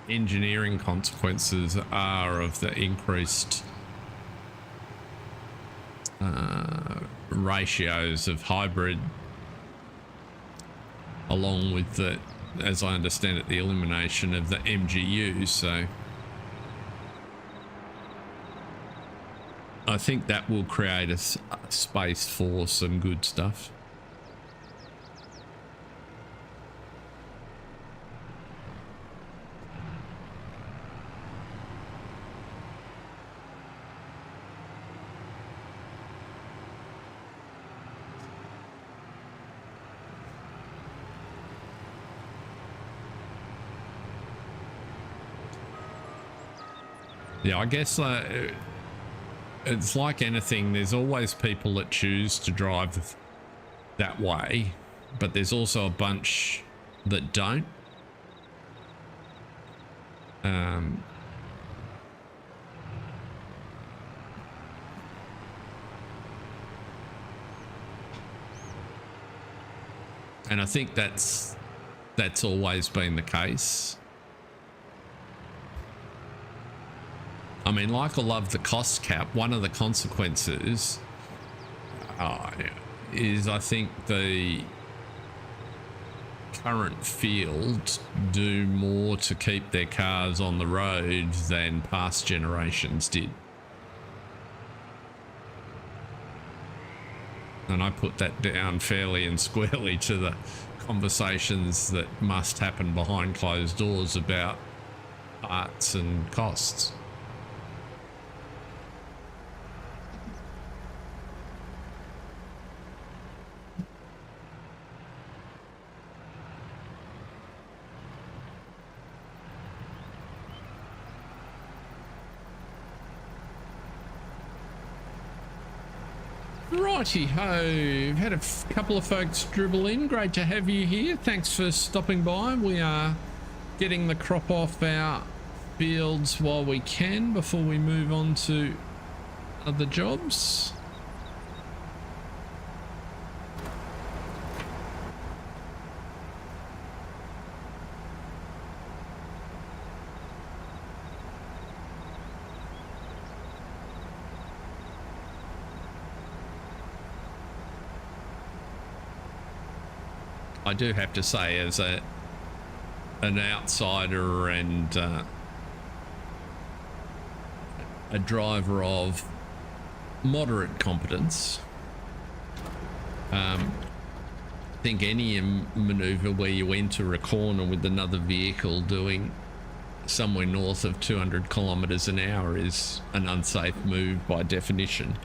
engineering consequences are of the increased ratios of hybrid, along with the, as I understand it, the elimination of the MGU. So I think that will create a space for some good stuff. Yeah, I guess it's like anything. There's always people that choose to drive that way, but there's also a bunch that don't. And I think that's always been the case. I mean, like I love the cost cap. One of the consequences is I think the current field do more to keep their cars on the road than past generations did. And I put that down fairly and squarely to the conversations that must happen behind closed doors about parts and costs. Righty ho, had a couple of folks dribble in. Great to have you here. Thanks for stopping by. We are getting the crop off our fields while we can before we move on to other jobs. I do have to say, as an outsider and a driver of moderate competence, I think any maneuver where you enter a corner with another vehicle doing somewhere north of 200 kilometers an hour is an unsafe move by definition.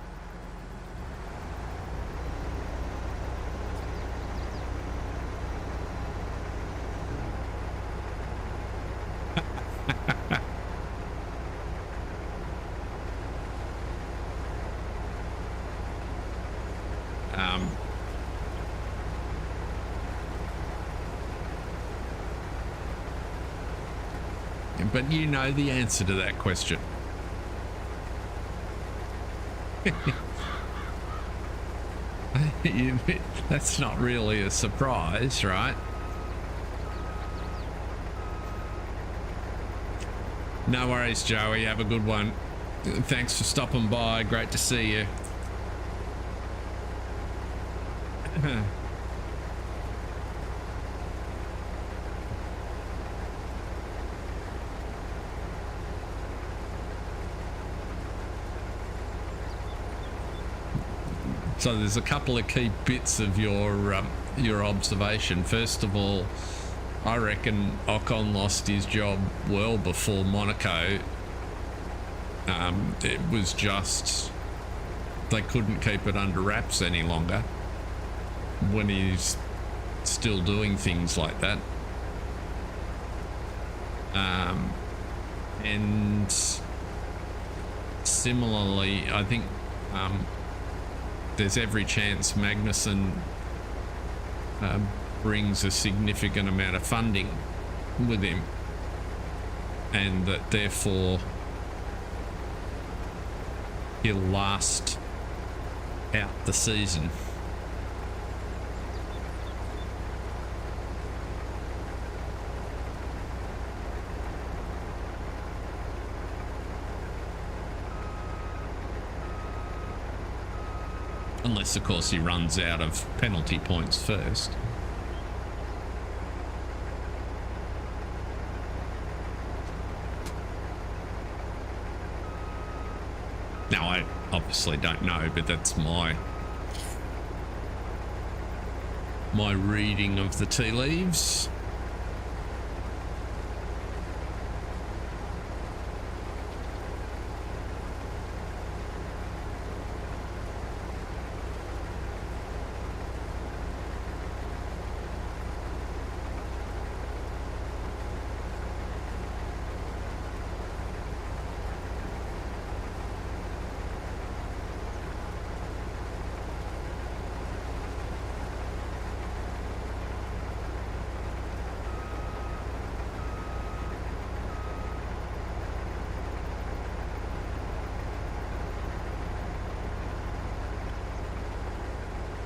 But you know the answer to that question. That's not really a surprise, right? No worries, Joey. Have a good one. Thanks for stopping by. Great to see you. So there's a couple of key bits of your observation. First of all, I reckon Ocon lost his job well before Monaco. It was just they couldn't keep it under wraps any longer when he's still doing things like that. And similarly, I think there's every chance Magnussen brings a significant amount of funding with him, and that therefore he'll last out the season. Unless, of course, he runs out of penalty points first. Now, I obviously don't know, but that's my reading of the tea leaves.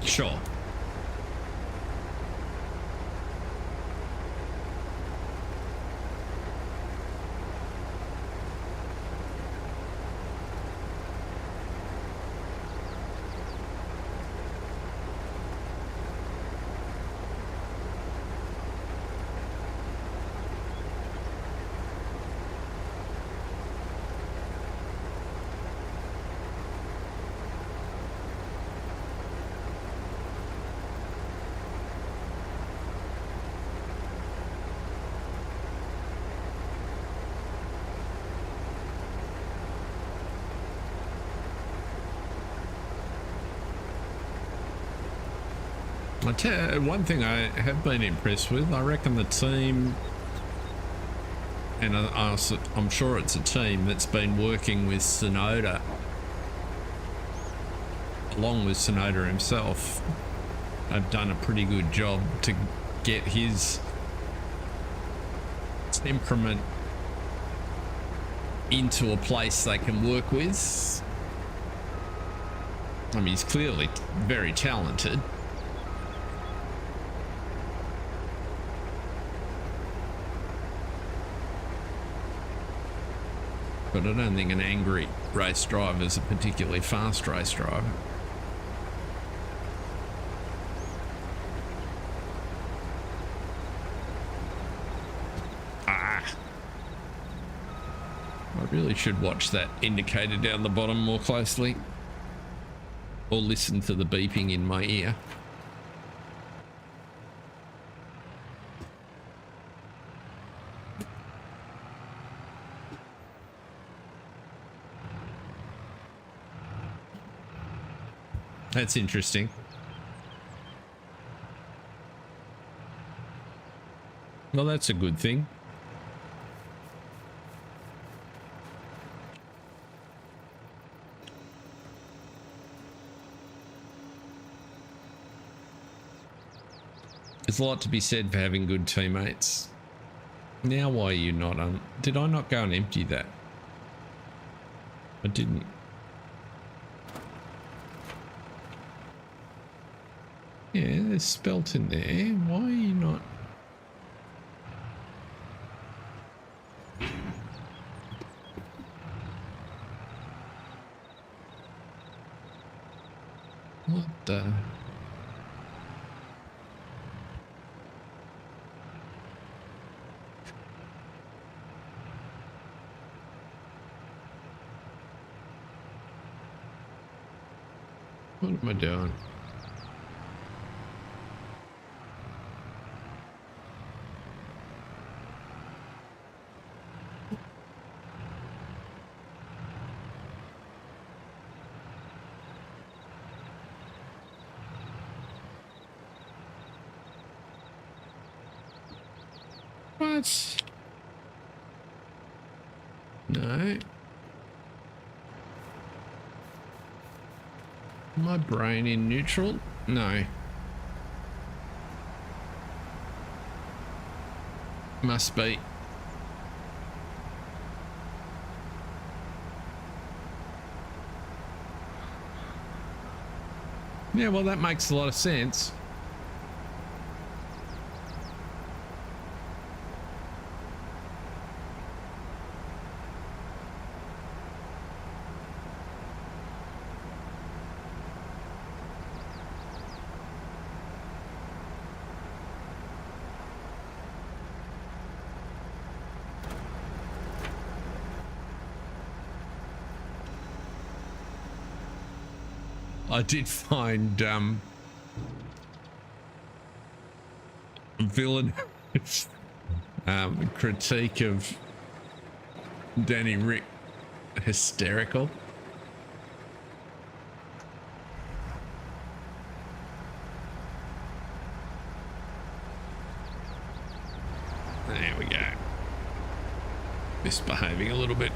Sure. I tell you, one thing I have been impressed with, I reckon the team, and I'm sure it's a team that's been working with Tsunoda, along with Tsunoda himself, have done a pretty good job to get his temperament into a place they can work with. I mean, he's clearly very talented. But I don't think an angry race driver is a particularly fast race driver. I really should watch that indicator down the bottom more closely, or listen to the beeping in my ear. That's interesting. Well, that's a good thing. There's a lot to be said for having good teammates. Now, why are you not on? Did I not go and empty that? I didn't. Yeah, there's spelt in there. Why are you not? What the? What am I doing? What? No. My brain in neutral? No. Must be. Yeah, well, that makes a lot of sense. I did find villain critique of Danny Rick hysterical. There we go. Misbehaving a little bit.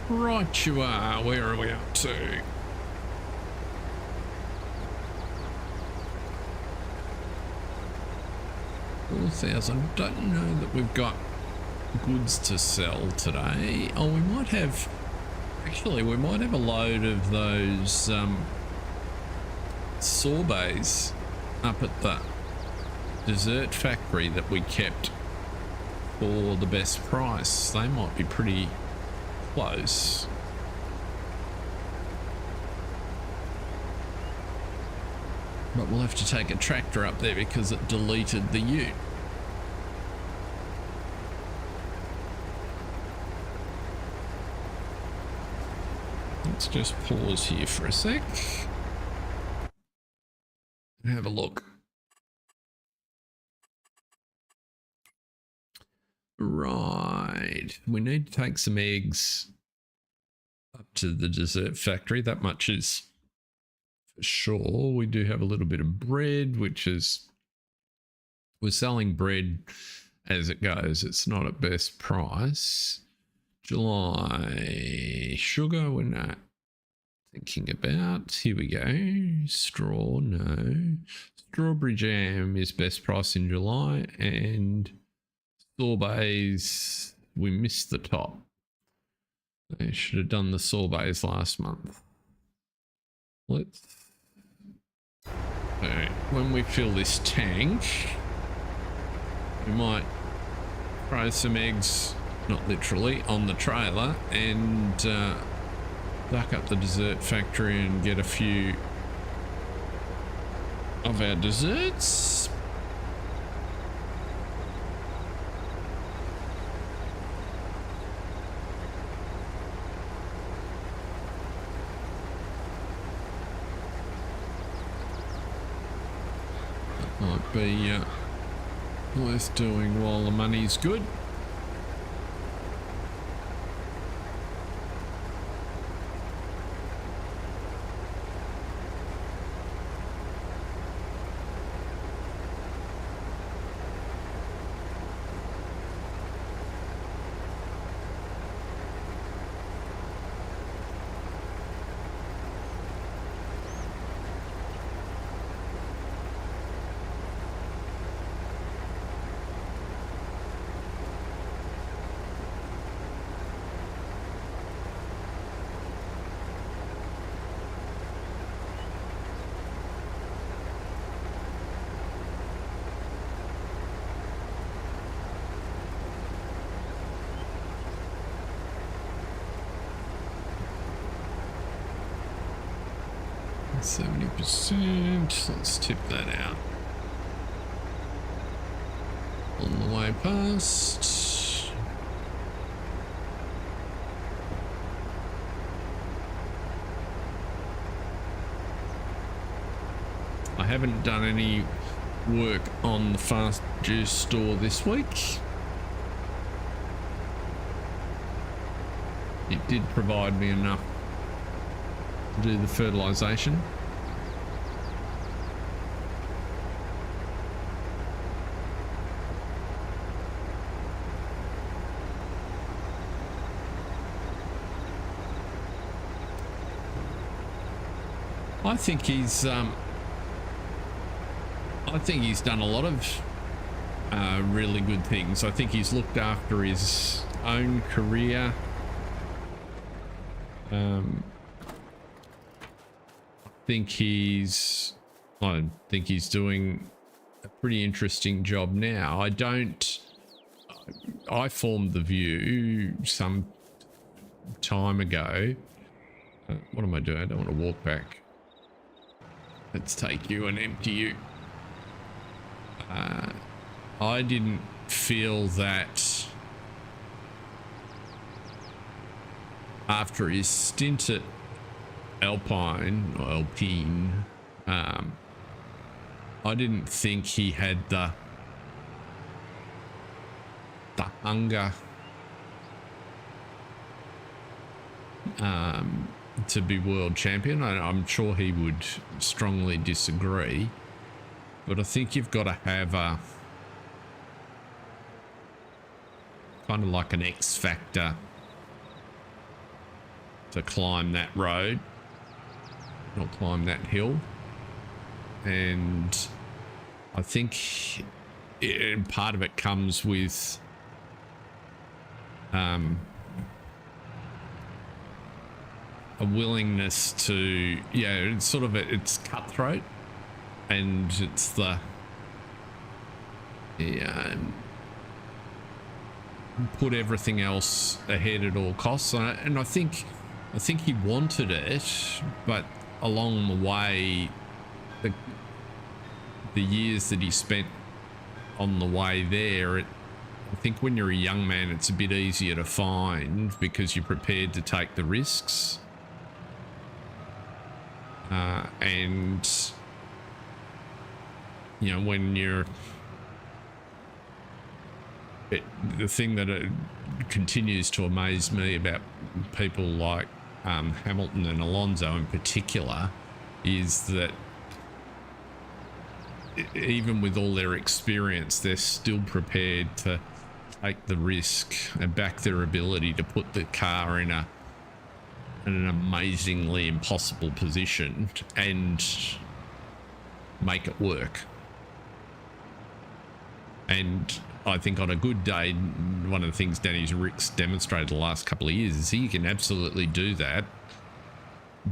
Right you are. Where are we up to? $4,000. Don't know that we've got goods to sell today. Oh, we might have. Actually, we might have a load of those sorbets up at the dessert factory that we kept for the best price. They might be pretty close. But we'll have to take a tractor up there because it deleted the ute. Let's just pause here for a sec and have a look. Right, we need to take some eggs up to the dessert factory. That much is for sure. We do have a little bit of bread, which is, we're selling bread as it goes. It's not at best price. July sugar, we're not thinking about. Here we go. Straw, no. Strawberry jam is best price in July, and sorbets, we missed the top. They should have done the sorbets last month. Let's. Alright, when we fill this tank, we might throw some eggs, not literally, on the trailer and duck up the dessert factory and get a few of our desserts. Might be worth doing while the money's good. 70%. Let's tip that out. On the way past. I haven't done any work on the fast juice store this week. It did provide me enough to do the fertilization. I think he's done a lot of really good things. I think he's looked after his own career. I think he's doing a pretty interesting job now. I formed the view some time ago. What am I doing? I don't want to walk back. Let's take you and empty you. I didn't feel that after his stint at Alpine, I didn't think he had the hunger to be world champion. I'm sure he would strongly disagree, but I think you've got to have a kind of like an X factor to climb that road, not climb that hill. And I think part of it comes with a willingness to, it's sort of it's cutthroat, and it's the put everything else ahead at all costs. And I think he wanted it, but along the way, the years that he spent on the way there, I think when you're a young man, it's a bit easier to find because you're prepared to take the risks. And when you're the thing that continues to amaze me about people like Hamilton and Alonso in particular is that even with all their experience, they're still prepared to take the risk and back their ability to put the car in an amazingly impossible position and make it work. And I think on a good day, one of the things Danny Ricks demonstrated the last couple of years is he can absolutely do that,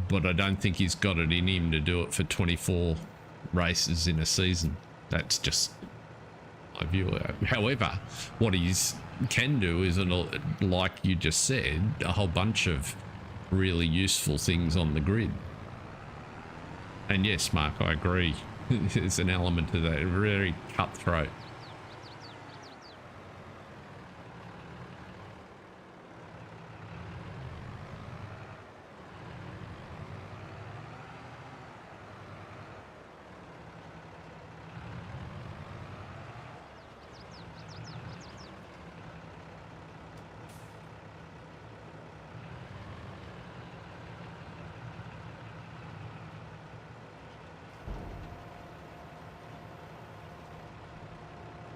but I don't think he's got it in him to do it for 24 races in a season. That's just my view. However, what he can do is, like you just said, a whole bunch of really useful things on the grid. And yes, Mark, I agree. There's an element to that, very cutthroat.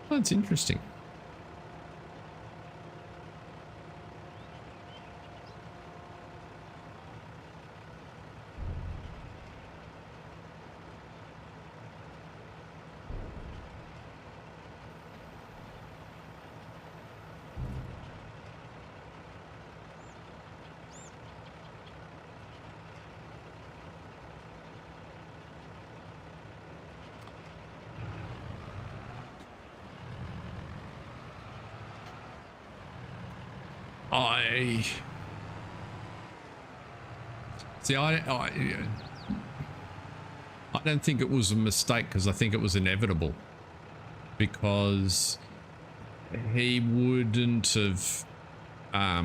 That's interesting. don't think it was a mistake, because I think it was inevitable, because he wouldn't have a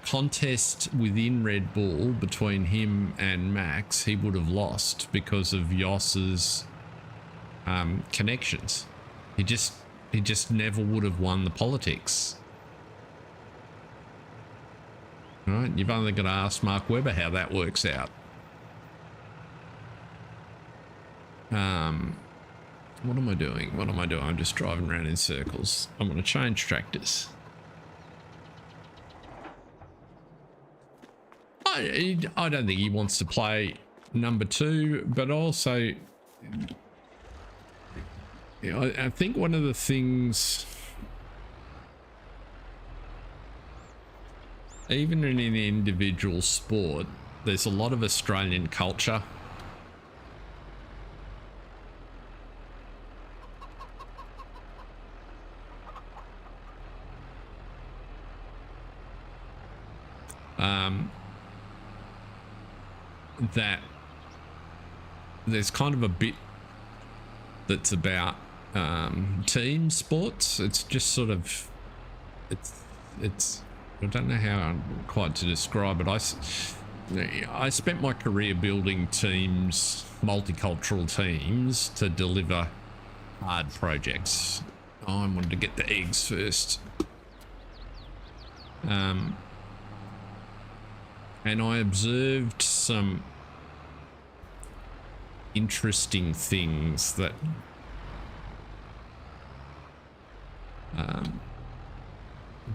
contest within Red Bull between him and Max. He would have lost because of Yoss's connections. He just never would have won the politics. Right, you've only got to ask Mark Webber how that works out. What am I doing? I'm just driving around in circles. I'm going to change tractors. I don't think he wants to play number 2, but also, you know, I think one of the things, even in an individual sport, there's a lot of Australian culture. That there's kind of a bit that's about team sports. It's just sort of, it's I don't know how quite to describe it. I spent my career building teams, multicultural teams, to deliver hard projects. Oh, I wanted to get the eggs first. And I observed some interesting things that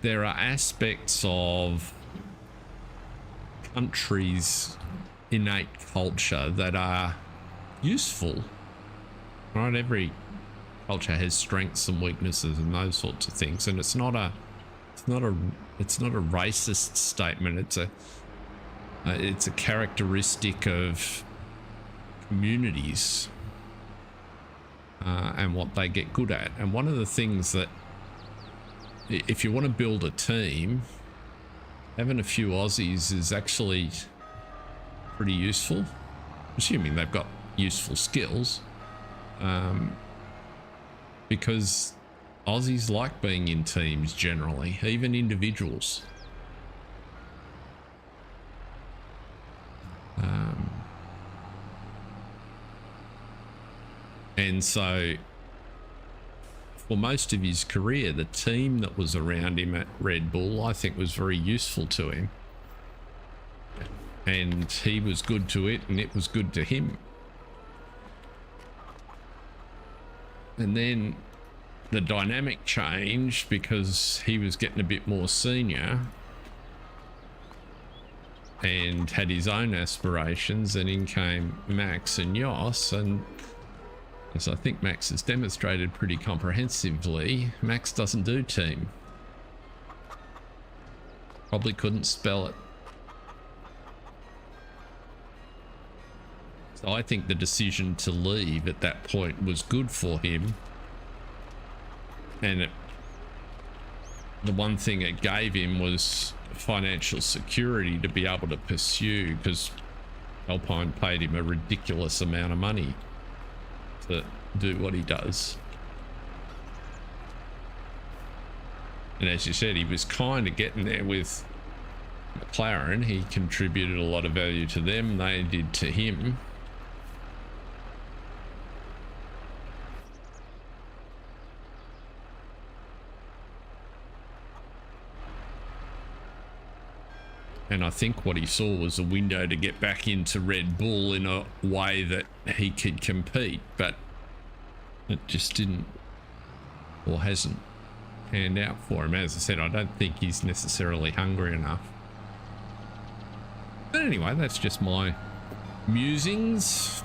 there are aspects of countries' innate culture that are useful, right? Every culture has strengths and weaknesses and those sorts of things, and it's not a racist statement. It's a characteristic of communities and what they get good at. And one of the things that, if you want to build a team, having a few Aussies is actually pretty useful, assuming they've got useful skills, because Aussies like being in teams generally, even individuals. And so for most of his career, the team that was around him at Red Bull, I think, was very useful to him. And he was good to it, and it was good to him. And then the dynamic changed because he was getting a bit more senior and had his own aspirations, and in came Max and Yoss, and as I think Max has demonstrated pretty comprehensively, Max doesn't do team. Probably couldn't spell it. So I think the decision to leave at that point was good for him. And the one thing it gave him was financial security to be able to pursue, because Alpine paid him a ridiculous amount of money to do what he does. And as you said, he was kind of getting there with McLaren. He contributed a lot of value to them, they did to him. And I think what he saw was a window to get back into Red Bull in a way that he could compete, but it just didn't, or hasn't, panned out for him. As I said, I don't think he's necessarily hungry enough. But anyway, that's just my musings.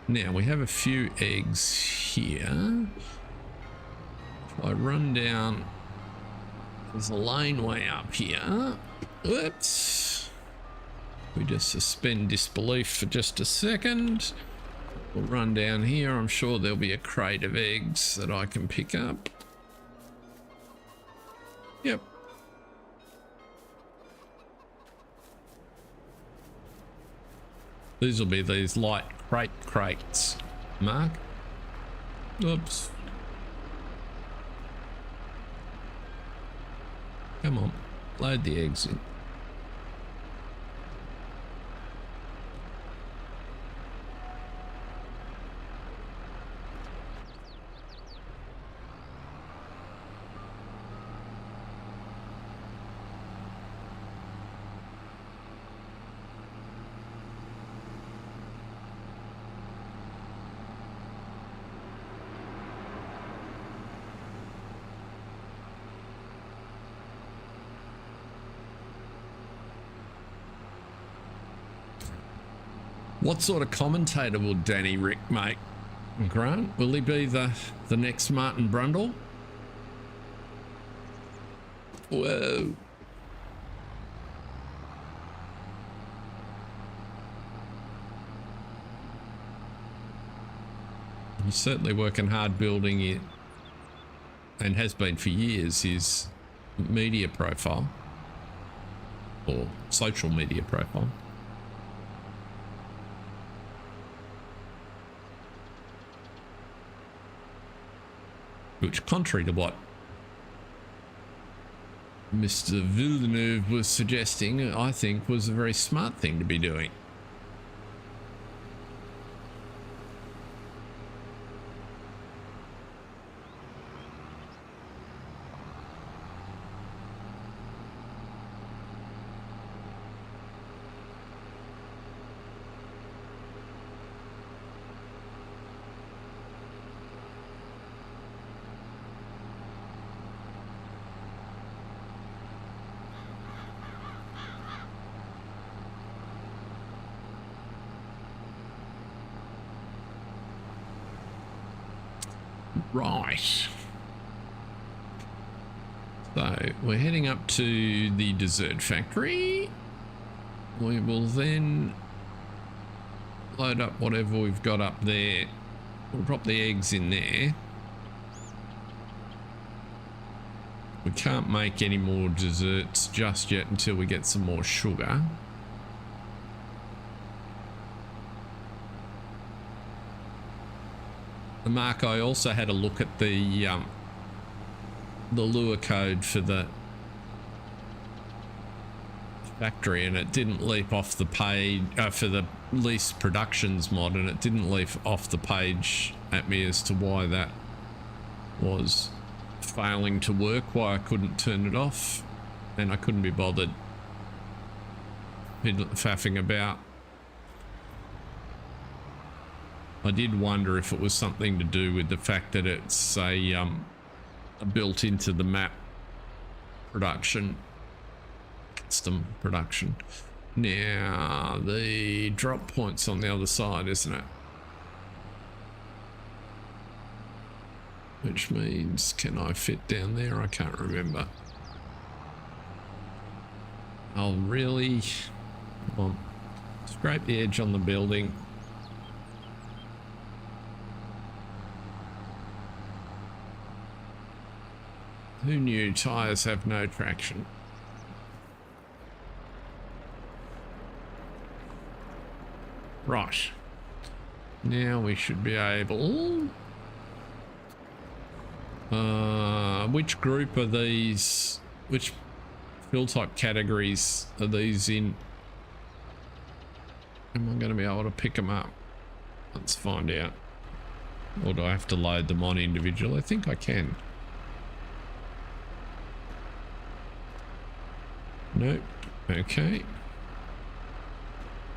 Now we have a few eggs here. If I run down, there's a laneway up here. Whoops. We just suspend disbelief for just a second. We'll run down here. I'm sure there'll be a crate of eggs that I can pick up. Yep. These will be these light crates, Mark. Oops. Come on, load the eggs in. What sort of commentator will Danny Rick make? Grant, will he be the next Martin Brundle? Whoa. He's certainly working hard building it, and has been for years, his media profile, or social media profile. Which, contrary to what Mr. Villeneuve was suggesting, I think was a very smart thing to be doing. Right. So we're heading up to the dessert factory. We will then load up whatever we've got up there. We'll drop the eggs in there. We can't make any more desserts just yet until we get some more sugar. Mark, I also had a look at the lure code for the factory, and it didn't leap off the page for the lease productions mod, and it didn't leap off the page at me as to why that was failing to work, why I couldn't turn it off, and I couldn't be bothered faffing about. I did wonder if it was something to do with the fact that it's a built into the map production, custom production. Now the drop point's on the other side, isn't it? Which means, can I fit down there? I can't remember. I'll really, come on, scrape the edge on the building. Who knew tyres have no traction? Right. Now we should be able... which group are these? Which fill type categories are these in? Am I going to be able to pick them up? Let's find out. Or do I have to load them on individually? I think I can. Nope. Okay.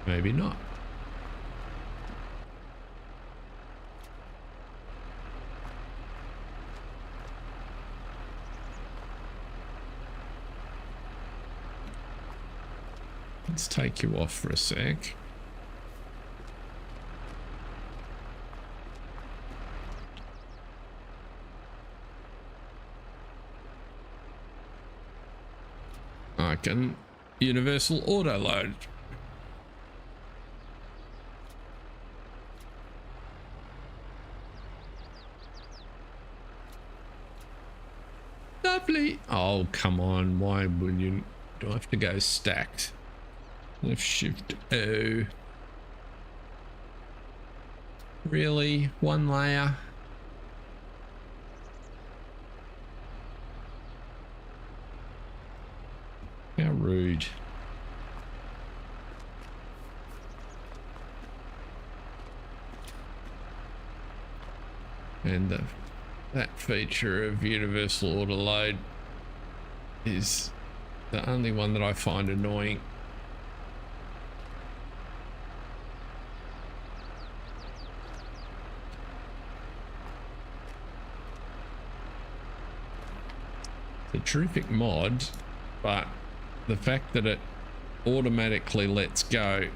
Maybe not. Let's take you off for a sec. I can universal auto load. Lovely. Oh, come on. Why would you? Do I have to go stacked? Left shift O. Really? One layer? How rude. And that feature of universal auto load is the only one that I find annoying. It's a terrific mod, but the fact that it automatically lets go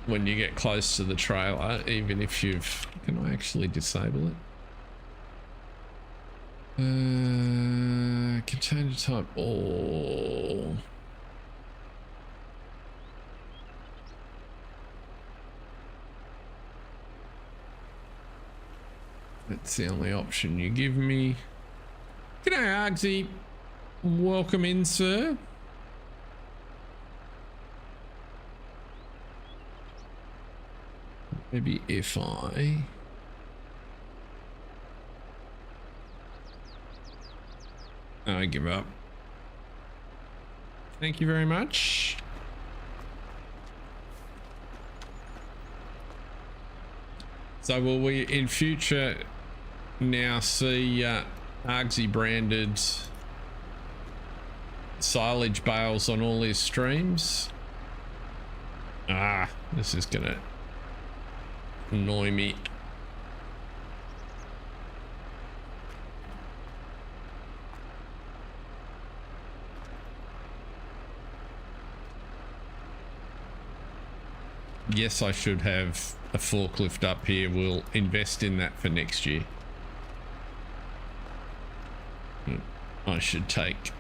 when you get close to the trailer, even if you've... Can I actually disable it? Container type all. That's the only option you give me. G'day, Argsy. Welcome in, sir. Maybe if I... I give up. Thank you very much. So will we in future now see Argsy branded silage bales on all his streams? Ah, this is gonna annoy me. Yes, I should have a forklift up here. We'll invest in that for next year. I should take...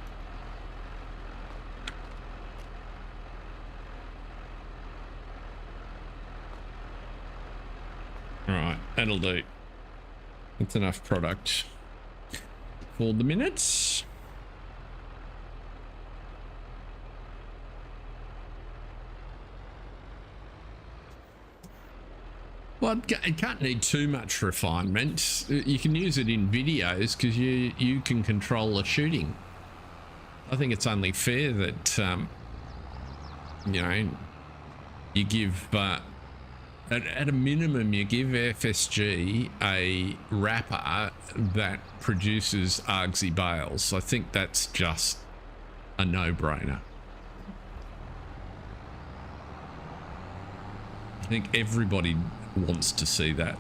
Alright, that'll do. That's enough product for the minutes. Well, it can't need too much refinement. You can use it in videos because you can control the shooting. I think it's only fair that, you know, you give, at a minimum, you give FSG a wrapper that produces Argsy bales. I think that's just a no-brainer. I think everybody wants to see that.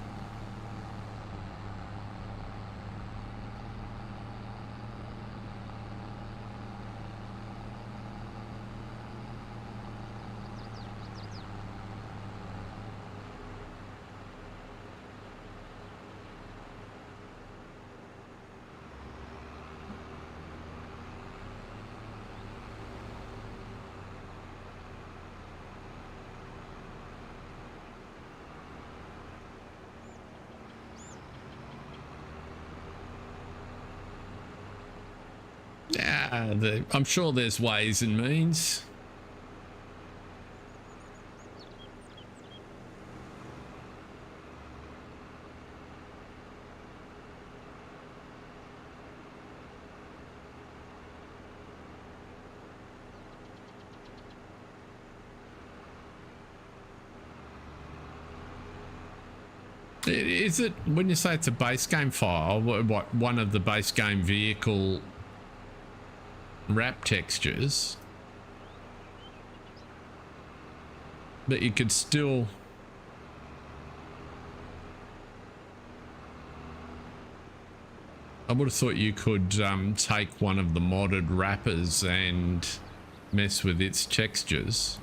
I'm sure there's ways and means. Is it, when you say it's a base game file, what one of the base game vehicle wrap textures, but you could still I would have thought you could take one of the modded wrappers and mess with its textures.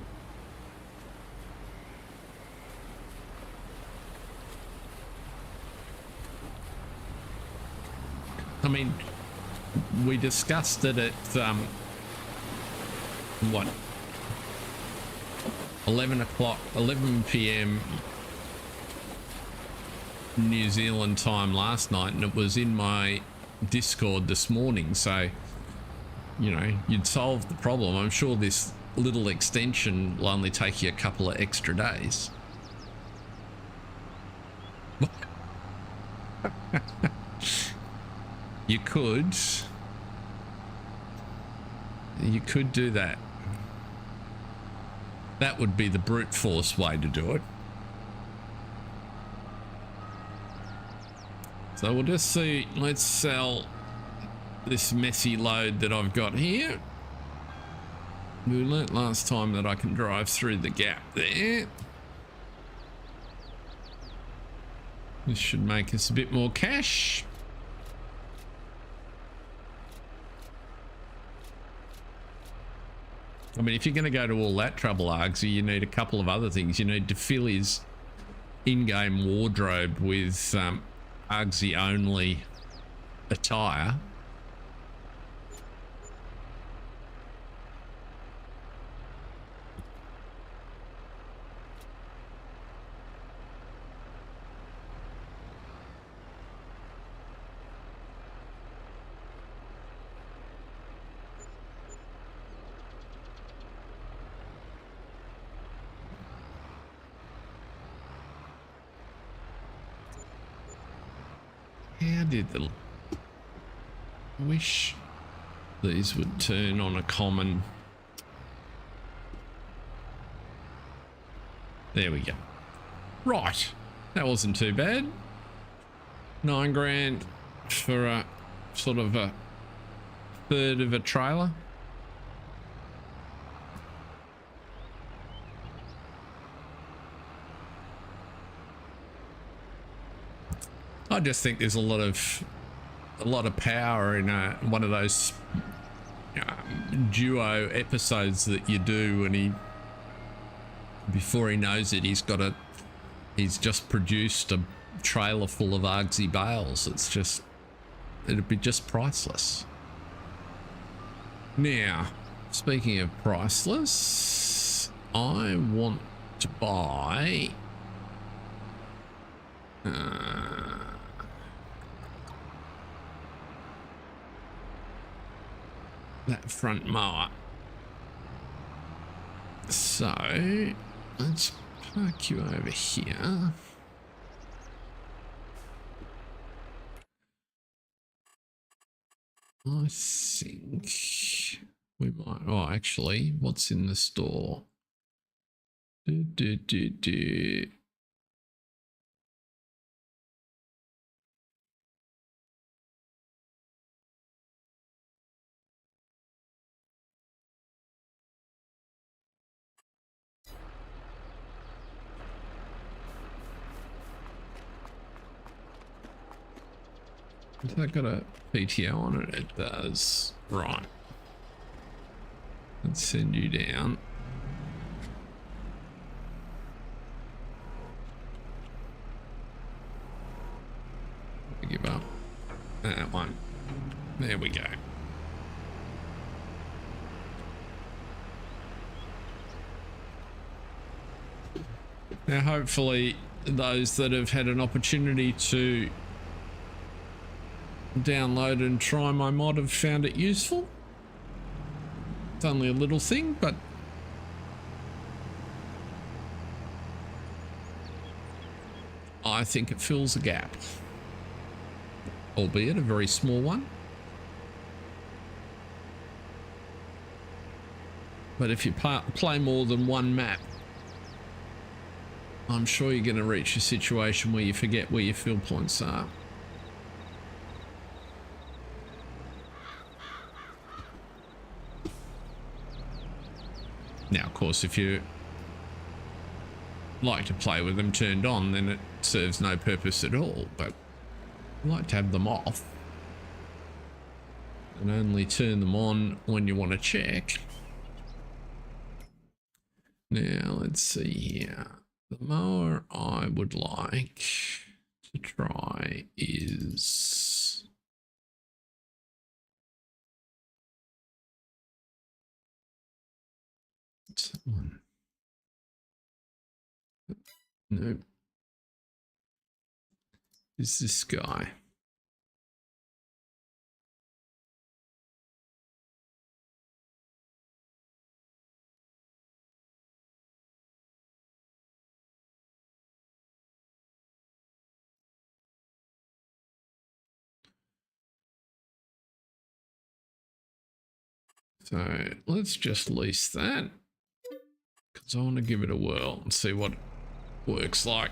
I mean, we discussed it at what, 11 p.m. New Zealand time last night, and it was in my Discord this morning, so you know, you'd solve the problem. I'm sure this little extension will only take you a couple of extra days. You could. You could do that. That would be the brute force way to do it. So we'll just see. Let's sell this messy load that I've got here. We learnt last time that I can drive through the gap there. This should make us a bit more cash. I mean, if you're going to go to all that trouble, Argsy, you need a couple of other things. You need to fill his in-game wardrobe with Argsy-only attire. How did the... I wish these would turn on a common... There we go. Right. That wasn't too bad. 9 grand for a sort of a third of a trailer. I just think there's a lot of power in one of those duo episodes that you do, and before he knows it, he's just produced a trailer full of Argsy bales. It'd be just priceless. Now, speaking of priceless, I want to buy that front mower. So let's park you over here. I think we might. Oh, actually, what's in the store? Has that got a PTO on it? It does. Right. Let's send you down. I give up. That one. There we go. Now, hopefully, those that have had an opportunity to download and try my mod have found it useful. It's only a little thing, but I think it fills a gap, albeit a very small one. But if you play more than one map, I'm sure you're going to reach a situation where you forget where your fill points are. Now, of course, if you like to play with them turned on, then it serves no purpose at all, but I like to have them off and only turn them on when you want to check. Now, let's see here. The mower I would like to try is... what's that one? Nope. Is this guy? So let's just lease that because I want to give it a whirl and see what it works like.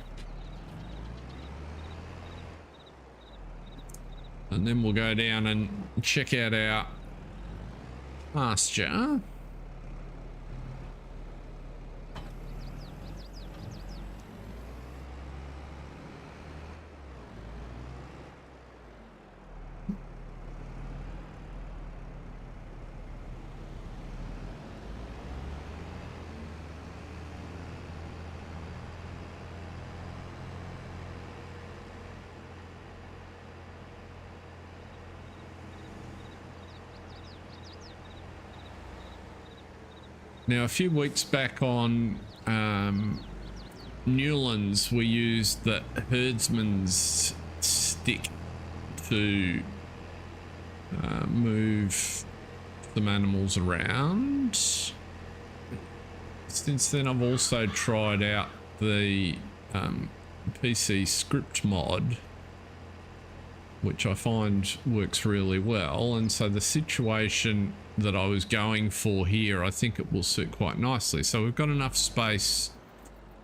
And then we'll go down and check out our pasture. Now, a few weeks back on Newlands, we used the herdsman's stick to move some animals around. Since then, I've also tried out the PC script mod, which I find works really well. And so the situation that I was going for here, I think it will suit quite nicely. So we've got enough space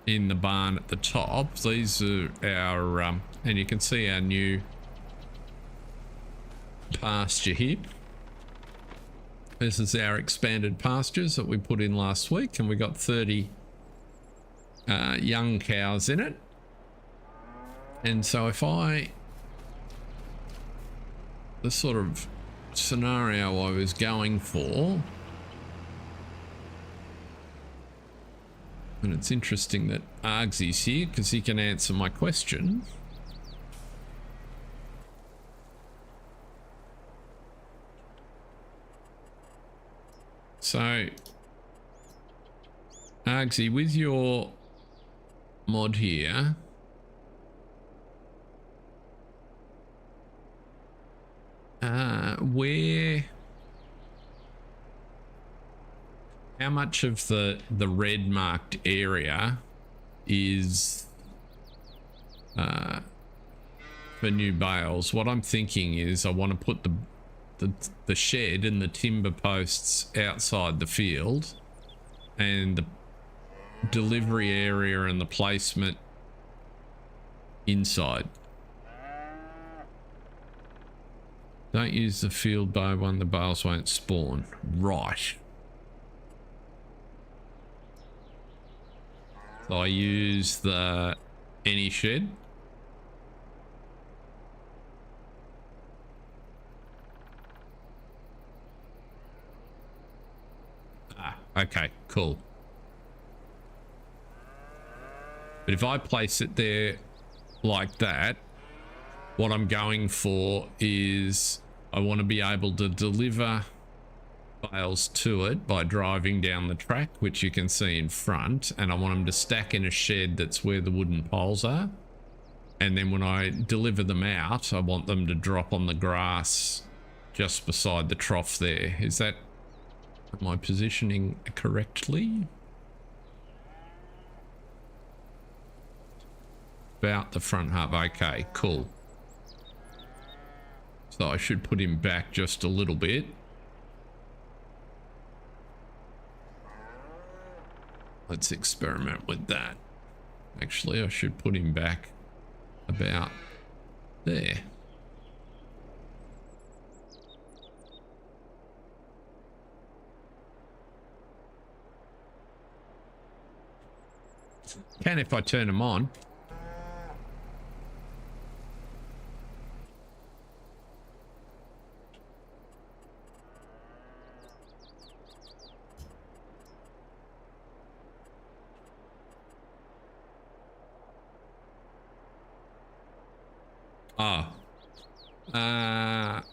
in the barn at the top. These are our, and you can see our new pasture here. This is our expanded pastures that we put in last week, and we got 30 young cows in it. And so if the sort of scenario I was going for, and it's interesting that Argsy's here because he can answer my question. So Argsy, with your mod here, how much of the red marked area is for new bales? What I'm thinking is I want to put the shed and the timber posts outside the field, and the delivery area and the placement inside. Don't use the field bow one, the bales won't spawn. Right. So I use the any shed. Ah, okay, cool. But if I place it there like that, what I'm going for is I want to be able to deliver bales to it by driving down the track, which you can see in front, and I want them to stack in a shed that's where the wooden poles are. And then when I deliver them out, I want them to drop on the grass just beside the trough there. Is that, am I positioning correctly? About the front hub. Okay, cool. So I should put him back just a little bit. Let's experiment with that. Actually, I should put him back about there. Can if I turn him on.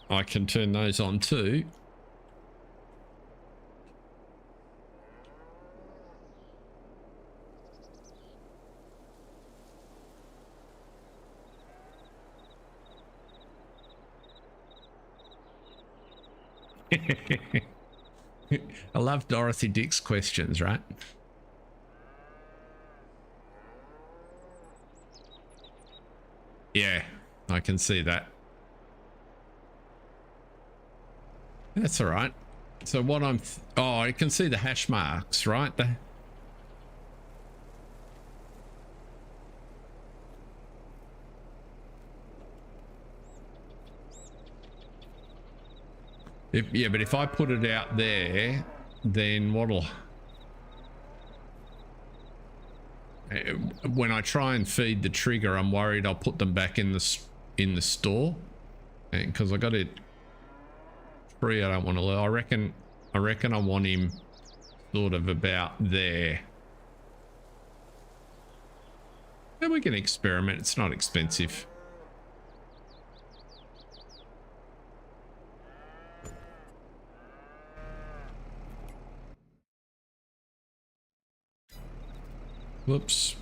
I can turn those on too. I love Dorothy Dick's questions, right? Yeah, I can see that. That's all right. So what I'm... oh, I can see the hash marks, right? Yeah, but if I put it out there, then what'll... when I try and feed the trigger, I'm worried I'll put them back in the store, and because I got it free, I don't want to. I reckon I want him sort of about there. And we can experiment. It's not expensive. Whoops.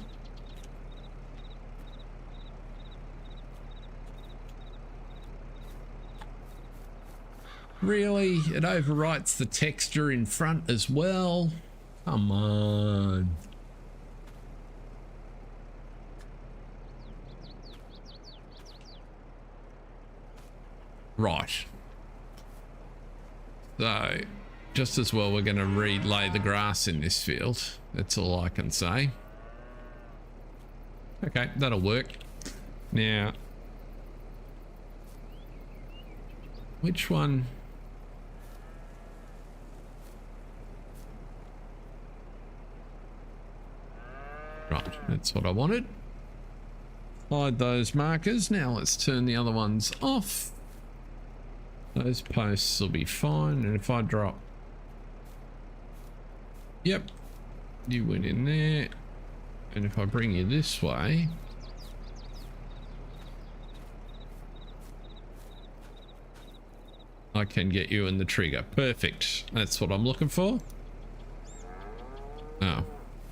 Really? It overwrites the texture in front as well? Come on. Right. So, just as well we're going to relay the grass in this field. That's all I can say. Okay, that'll work. Now, which one? Right, that's what I wanted. Hide those markers. Now let's turn the other ones off. Those posts will be fine. And if I drop... yep, you went in there. And if I bring you this way... I can get you in the trigger. Perfect. That's what I'm looking for. Oh,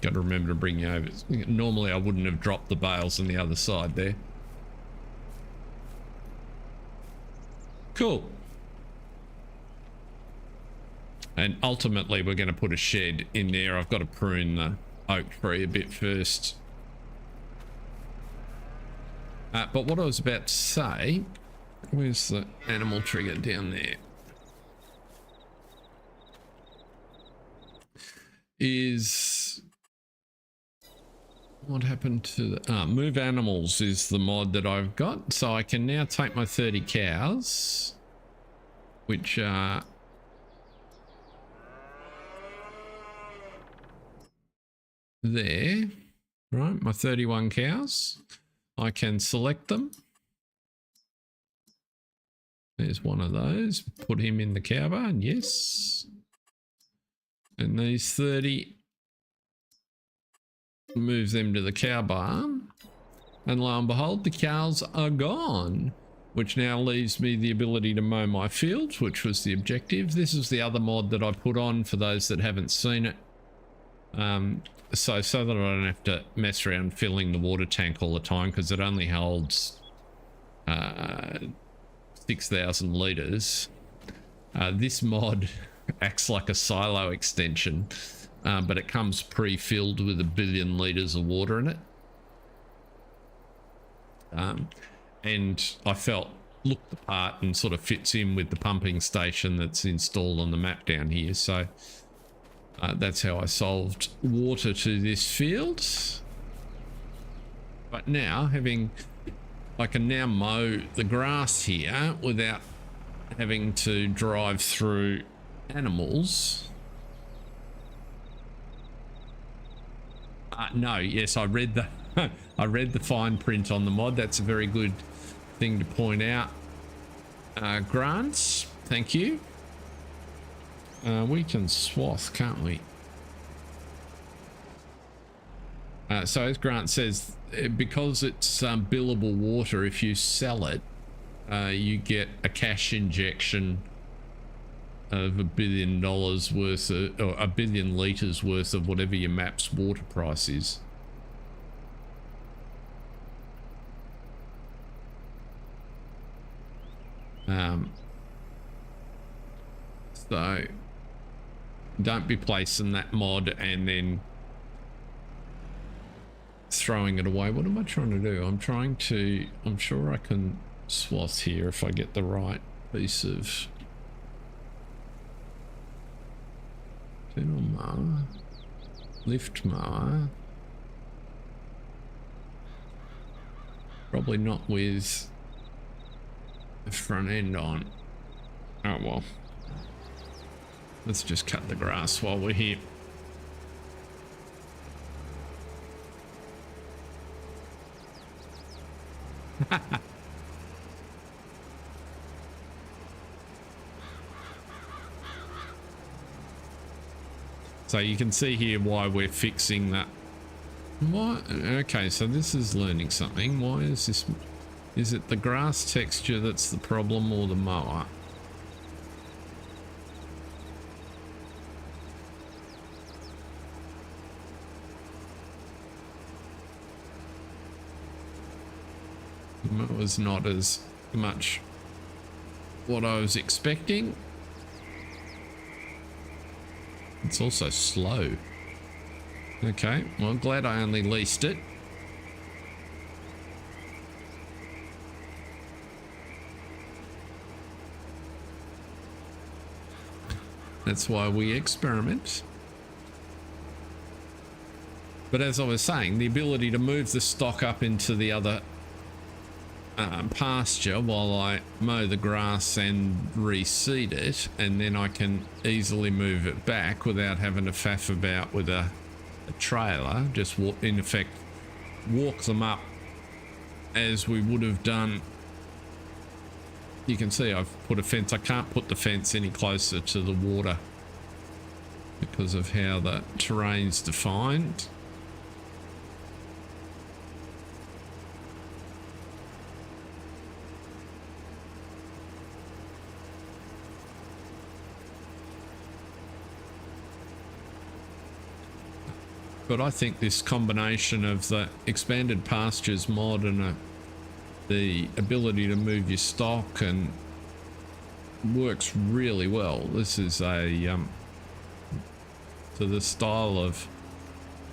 got to remember to bring you over. Normally I wouldn't have dropped the bales on the other side there. Cool. And ultimately we're going to put a shed in there. I've got to prune the oak tree a bit first. But what I was about to say, where's the animal trigger down there? Is what happened to the move animals is the mod that I've got. So I can now take my 30 cows, which are there, right? My 31 cows. I can select them. There's one of those. Put him in the cow barn. Yes. And these 30, move them to the cow barn. And lo and behold, the cows are gone, which now leaves me the ability to mow my fields, which was the objective. This is the other mod that I put on for those that haven't seen it. So that I don't have to mess around filling the water tank all the time, because it only holds 6,000 litres. This mod acts like a silo extension, but it comes pre-filled with 1 billion litres of water in it. And I felt looked the part and sort of fits in with the pumping station that's installed on the map down here. So that's how I solved water to this field. But now I can now mow the grass here without having to drive through animals. No, yes, I read the I read the fine print on the mod. That's a very good thing to point out. Grants, thank you. We can swath, can't we? So as Grant says, because it's billable water, if you sell it, you get a cash injection of $1 billion worth of, or 1 billion litres worth of whatever your map's water price is. So don't be placing that mod and then throwing it away. What am I trying to do? I'm sure I can swath here if I get the right piece of Fennel mower. Lift mower. Probably not with the front end on. Oh well. Let's just cut the grass while we're here. So you can see here why we're fixing that. What? Okay, so this is learning something. Why is this? Is it the grass texture that's the problem or the mower? The mower's not as much what I was expecting. It's also slow. Okay, well, glad I only leased it. That's why we experiment. But as I was saying, the ability to move the stock up into the other pasture while I mow the grass and reseed it, and then I can easily move it back without having to faff about with a trailer. Just in effect walk them up as we would have done. You can see I've put a fence. I can't put the fence any closer to the water because of how the terrain's defined. But I think this combination of the expanded pastures mod and the ability to move your stock and works really well. This is a to the style of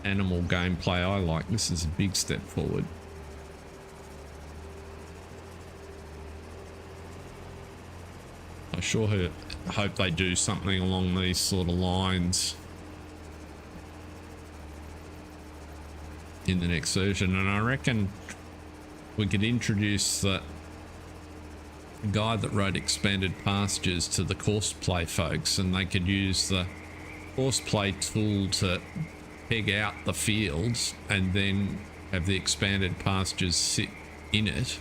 animal gameplay I like. This is a big step forward. I sure hope they do something along these sort of lines in the next version, and I reckon we could introduce the guy that wrote Expanded Pastures to the Crossplay folks, and they could use the Crossplay tool to peg out the fields and then have the Expanded Pastures sit in it.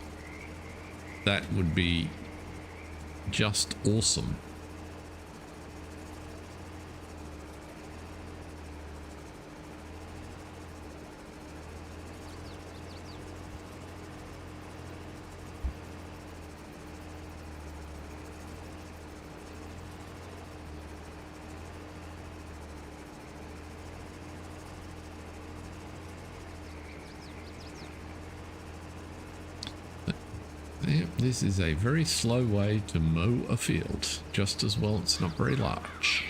That would be just awesome. This is a very slow way to mow a field. Just as well it's not very large.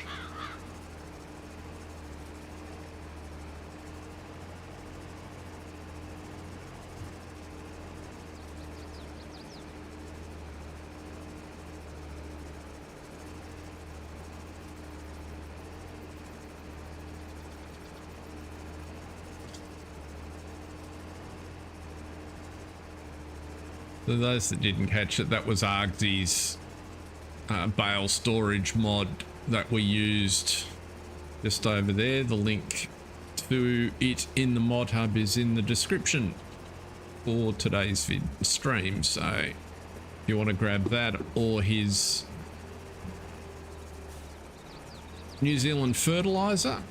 For those that didn't catch it, that was Argsy's bale storage mod that we used just over there. The link to it in the ModHub is in the description for today's stream. So if you want to grab that or his New Zealand fertilizer,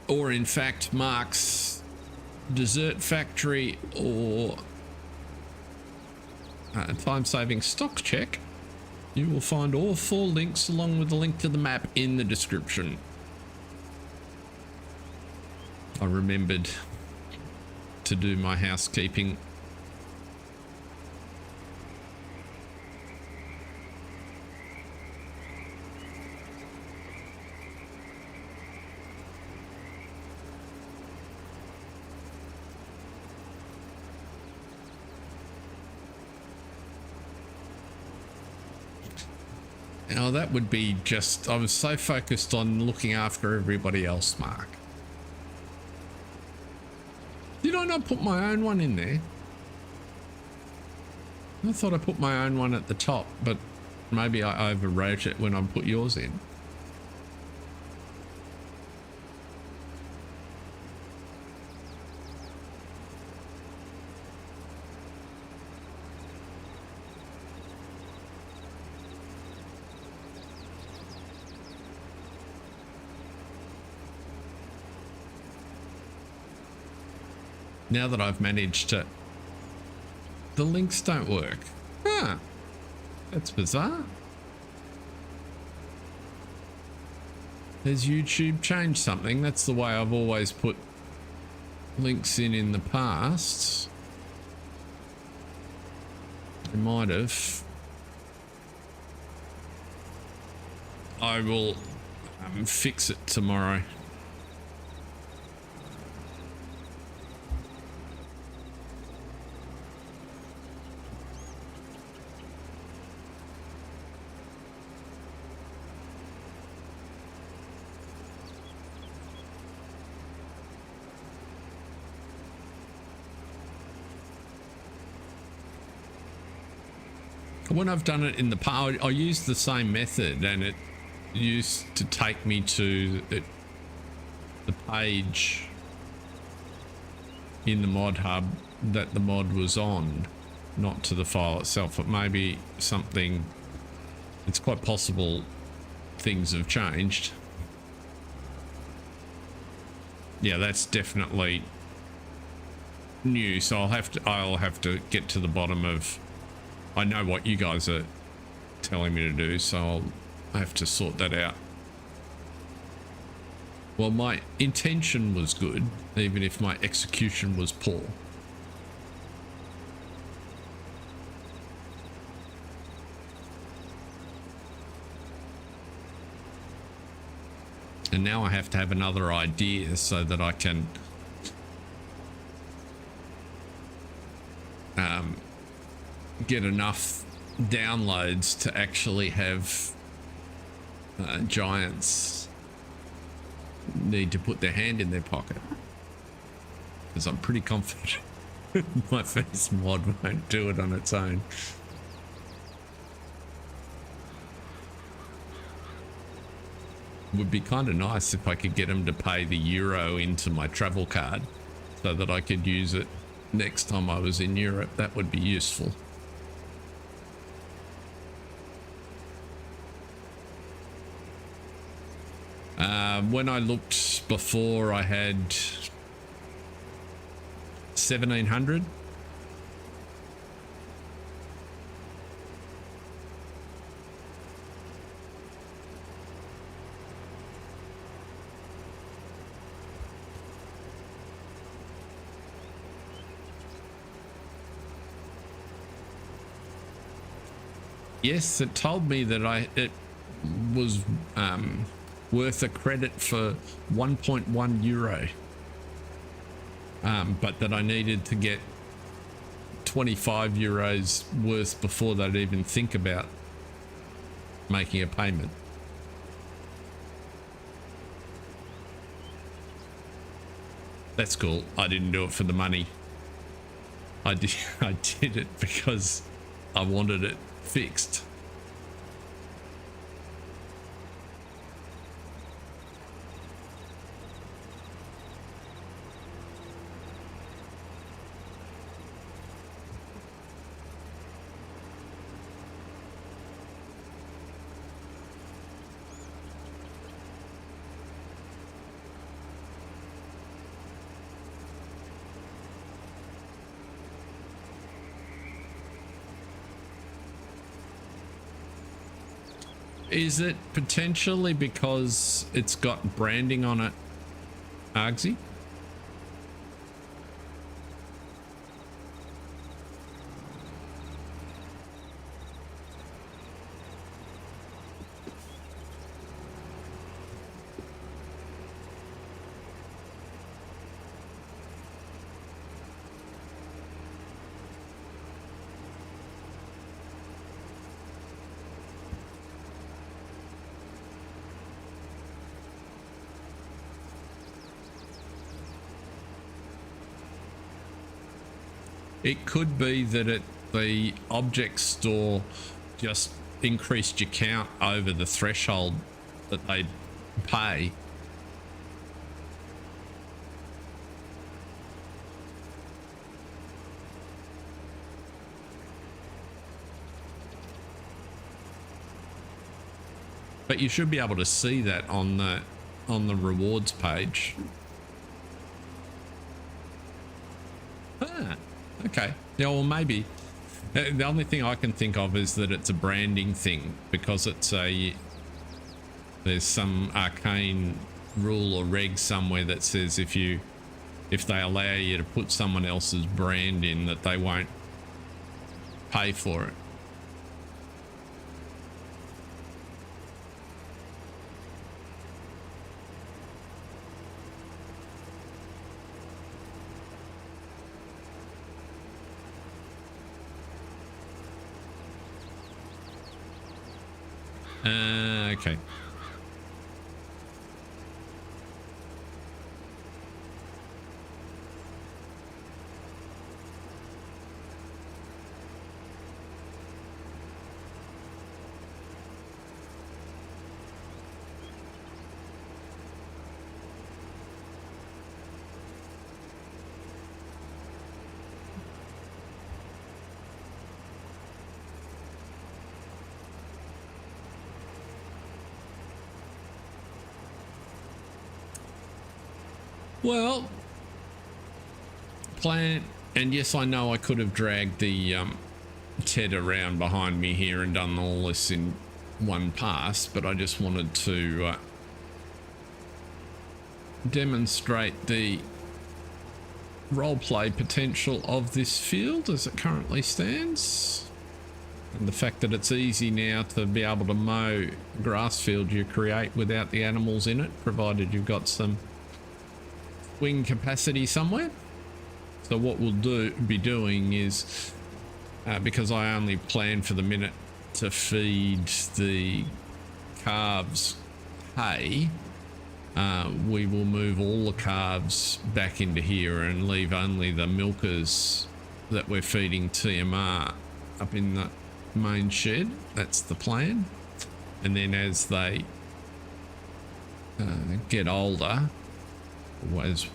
or in fact Mark's dessert factory, or time-saving stock check, you will find all 4 links along with the link to the map in the description. I remembered to do my housekeeping. Oh, that would be just... I was so focused on looking after everybody else, Mark. Did I not put my own one in there? I thought I put my own one at the top, but maybe I overwrote it when I put yours in. Now that I've managed to... The links don't work. Huh. That's bizarre. Has YouTube changed something? That's the way I've always put links in the past. They might have. I will fix it tomorrow. When I've done it in the past, I used the same method, and it used to take me to the page in the ModHub that the mod was on, not to the file itself. It may be something... It's quite possible things have changed. Yeah, that's definitely new, so I'll have to get to the bottom of... I know what you guys are telling me to do, so I'll have to sort that out. Well, my intention was good, even if my execution was poor. And now I have to have another idea so that I can get enough downloads to actually have giants need to put their hand in their pocket, because I'm pretty confident my first mod won't do it on its own. It would be kind of nice if I could get them to pay the euro into my travel card so that I could use it next time I was in Europe. That would be useful. When I looked before, I had 1,700. Yes, it told me that it was worth a credit for 1.1 euro, but that I needed to get 25 euros worth before they'd even think about making a payment. That's cool. I didn't do it for the money. I did it because I wanted it fixed. Is it potentially because it's got branding on it, Argsy? It could be that the object store just increased your count over the threshold that they pay. But you should be able to see that on the rewards page. Ah, okay. Yeah, well, maybe. The only thing I can think of is that it's a branding thing, because there's some arcane rule or reg somewhere that says if they allow you to put someone else's brand in, that they won't pay for it. Okay. Well, plan, and yes, I know I could have dragged the Ted around behind me here and done all this in one pass, but I just wanted to demonstrate the roleplay potential of this field as it currently stands, and the fact that it's easy now to be able to mow grass field you create without the animals in it, provided you've got some wing capacity somewhere. So what we'll be doing is, because I only plan for the minute to feed the calves hay, we will move all the calves back into here and leave only the milkers that we're feeding TMR up in the main shed. That's the plan. And then as they get older, as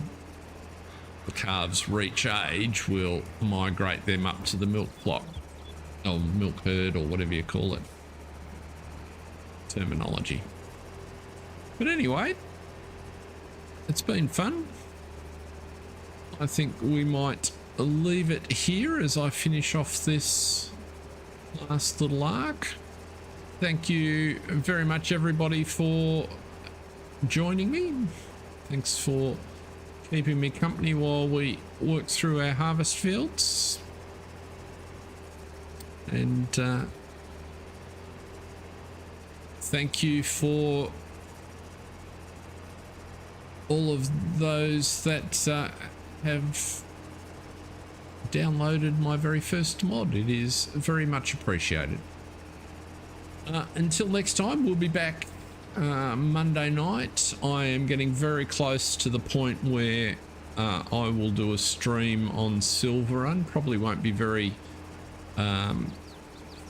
the calves reach age, we'll migrate them up to the milk flock, or milk herd, or whatever you call it, terminology. But anyway, it's been fun. I think we might leave it here as I finish off this last little arc. Thank you very much, everybody, for joining me. Thanks for keeping me company while we work through our harvest fields. And thank you for all of those that have downloaded my very first mod. It is very much appreciated. Until next time, we'll be back Monday night. I am getting very close to the point where I will do a stream on Silver Run. Probably won't be very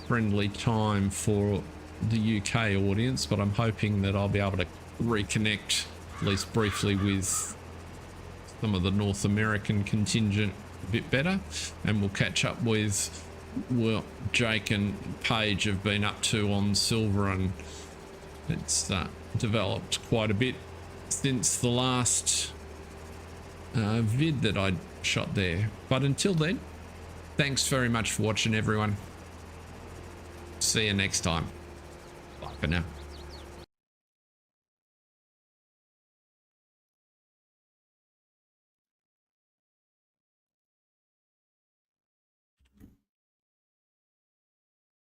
friendly time for the UK audience, but I'm hoping that I'll be able to reconnect at least briefly with some of the North American contingent a bit better, and we'll catch up with what Jake and Paige have been up to on Silver Run. It's developed quite a bit since the last vid that I shot there. But until then, thanks very much for watching, everyone. See you next time. Bye for now.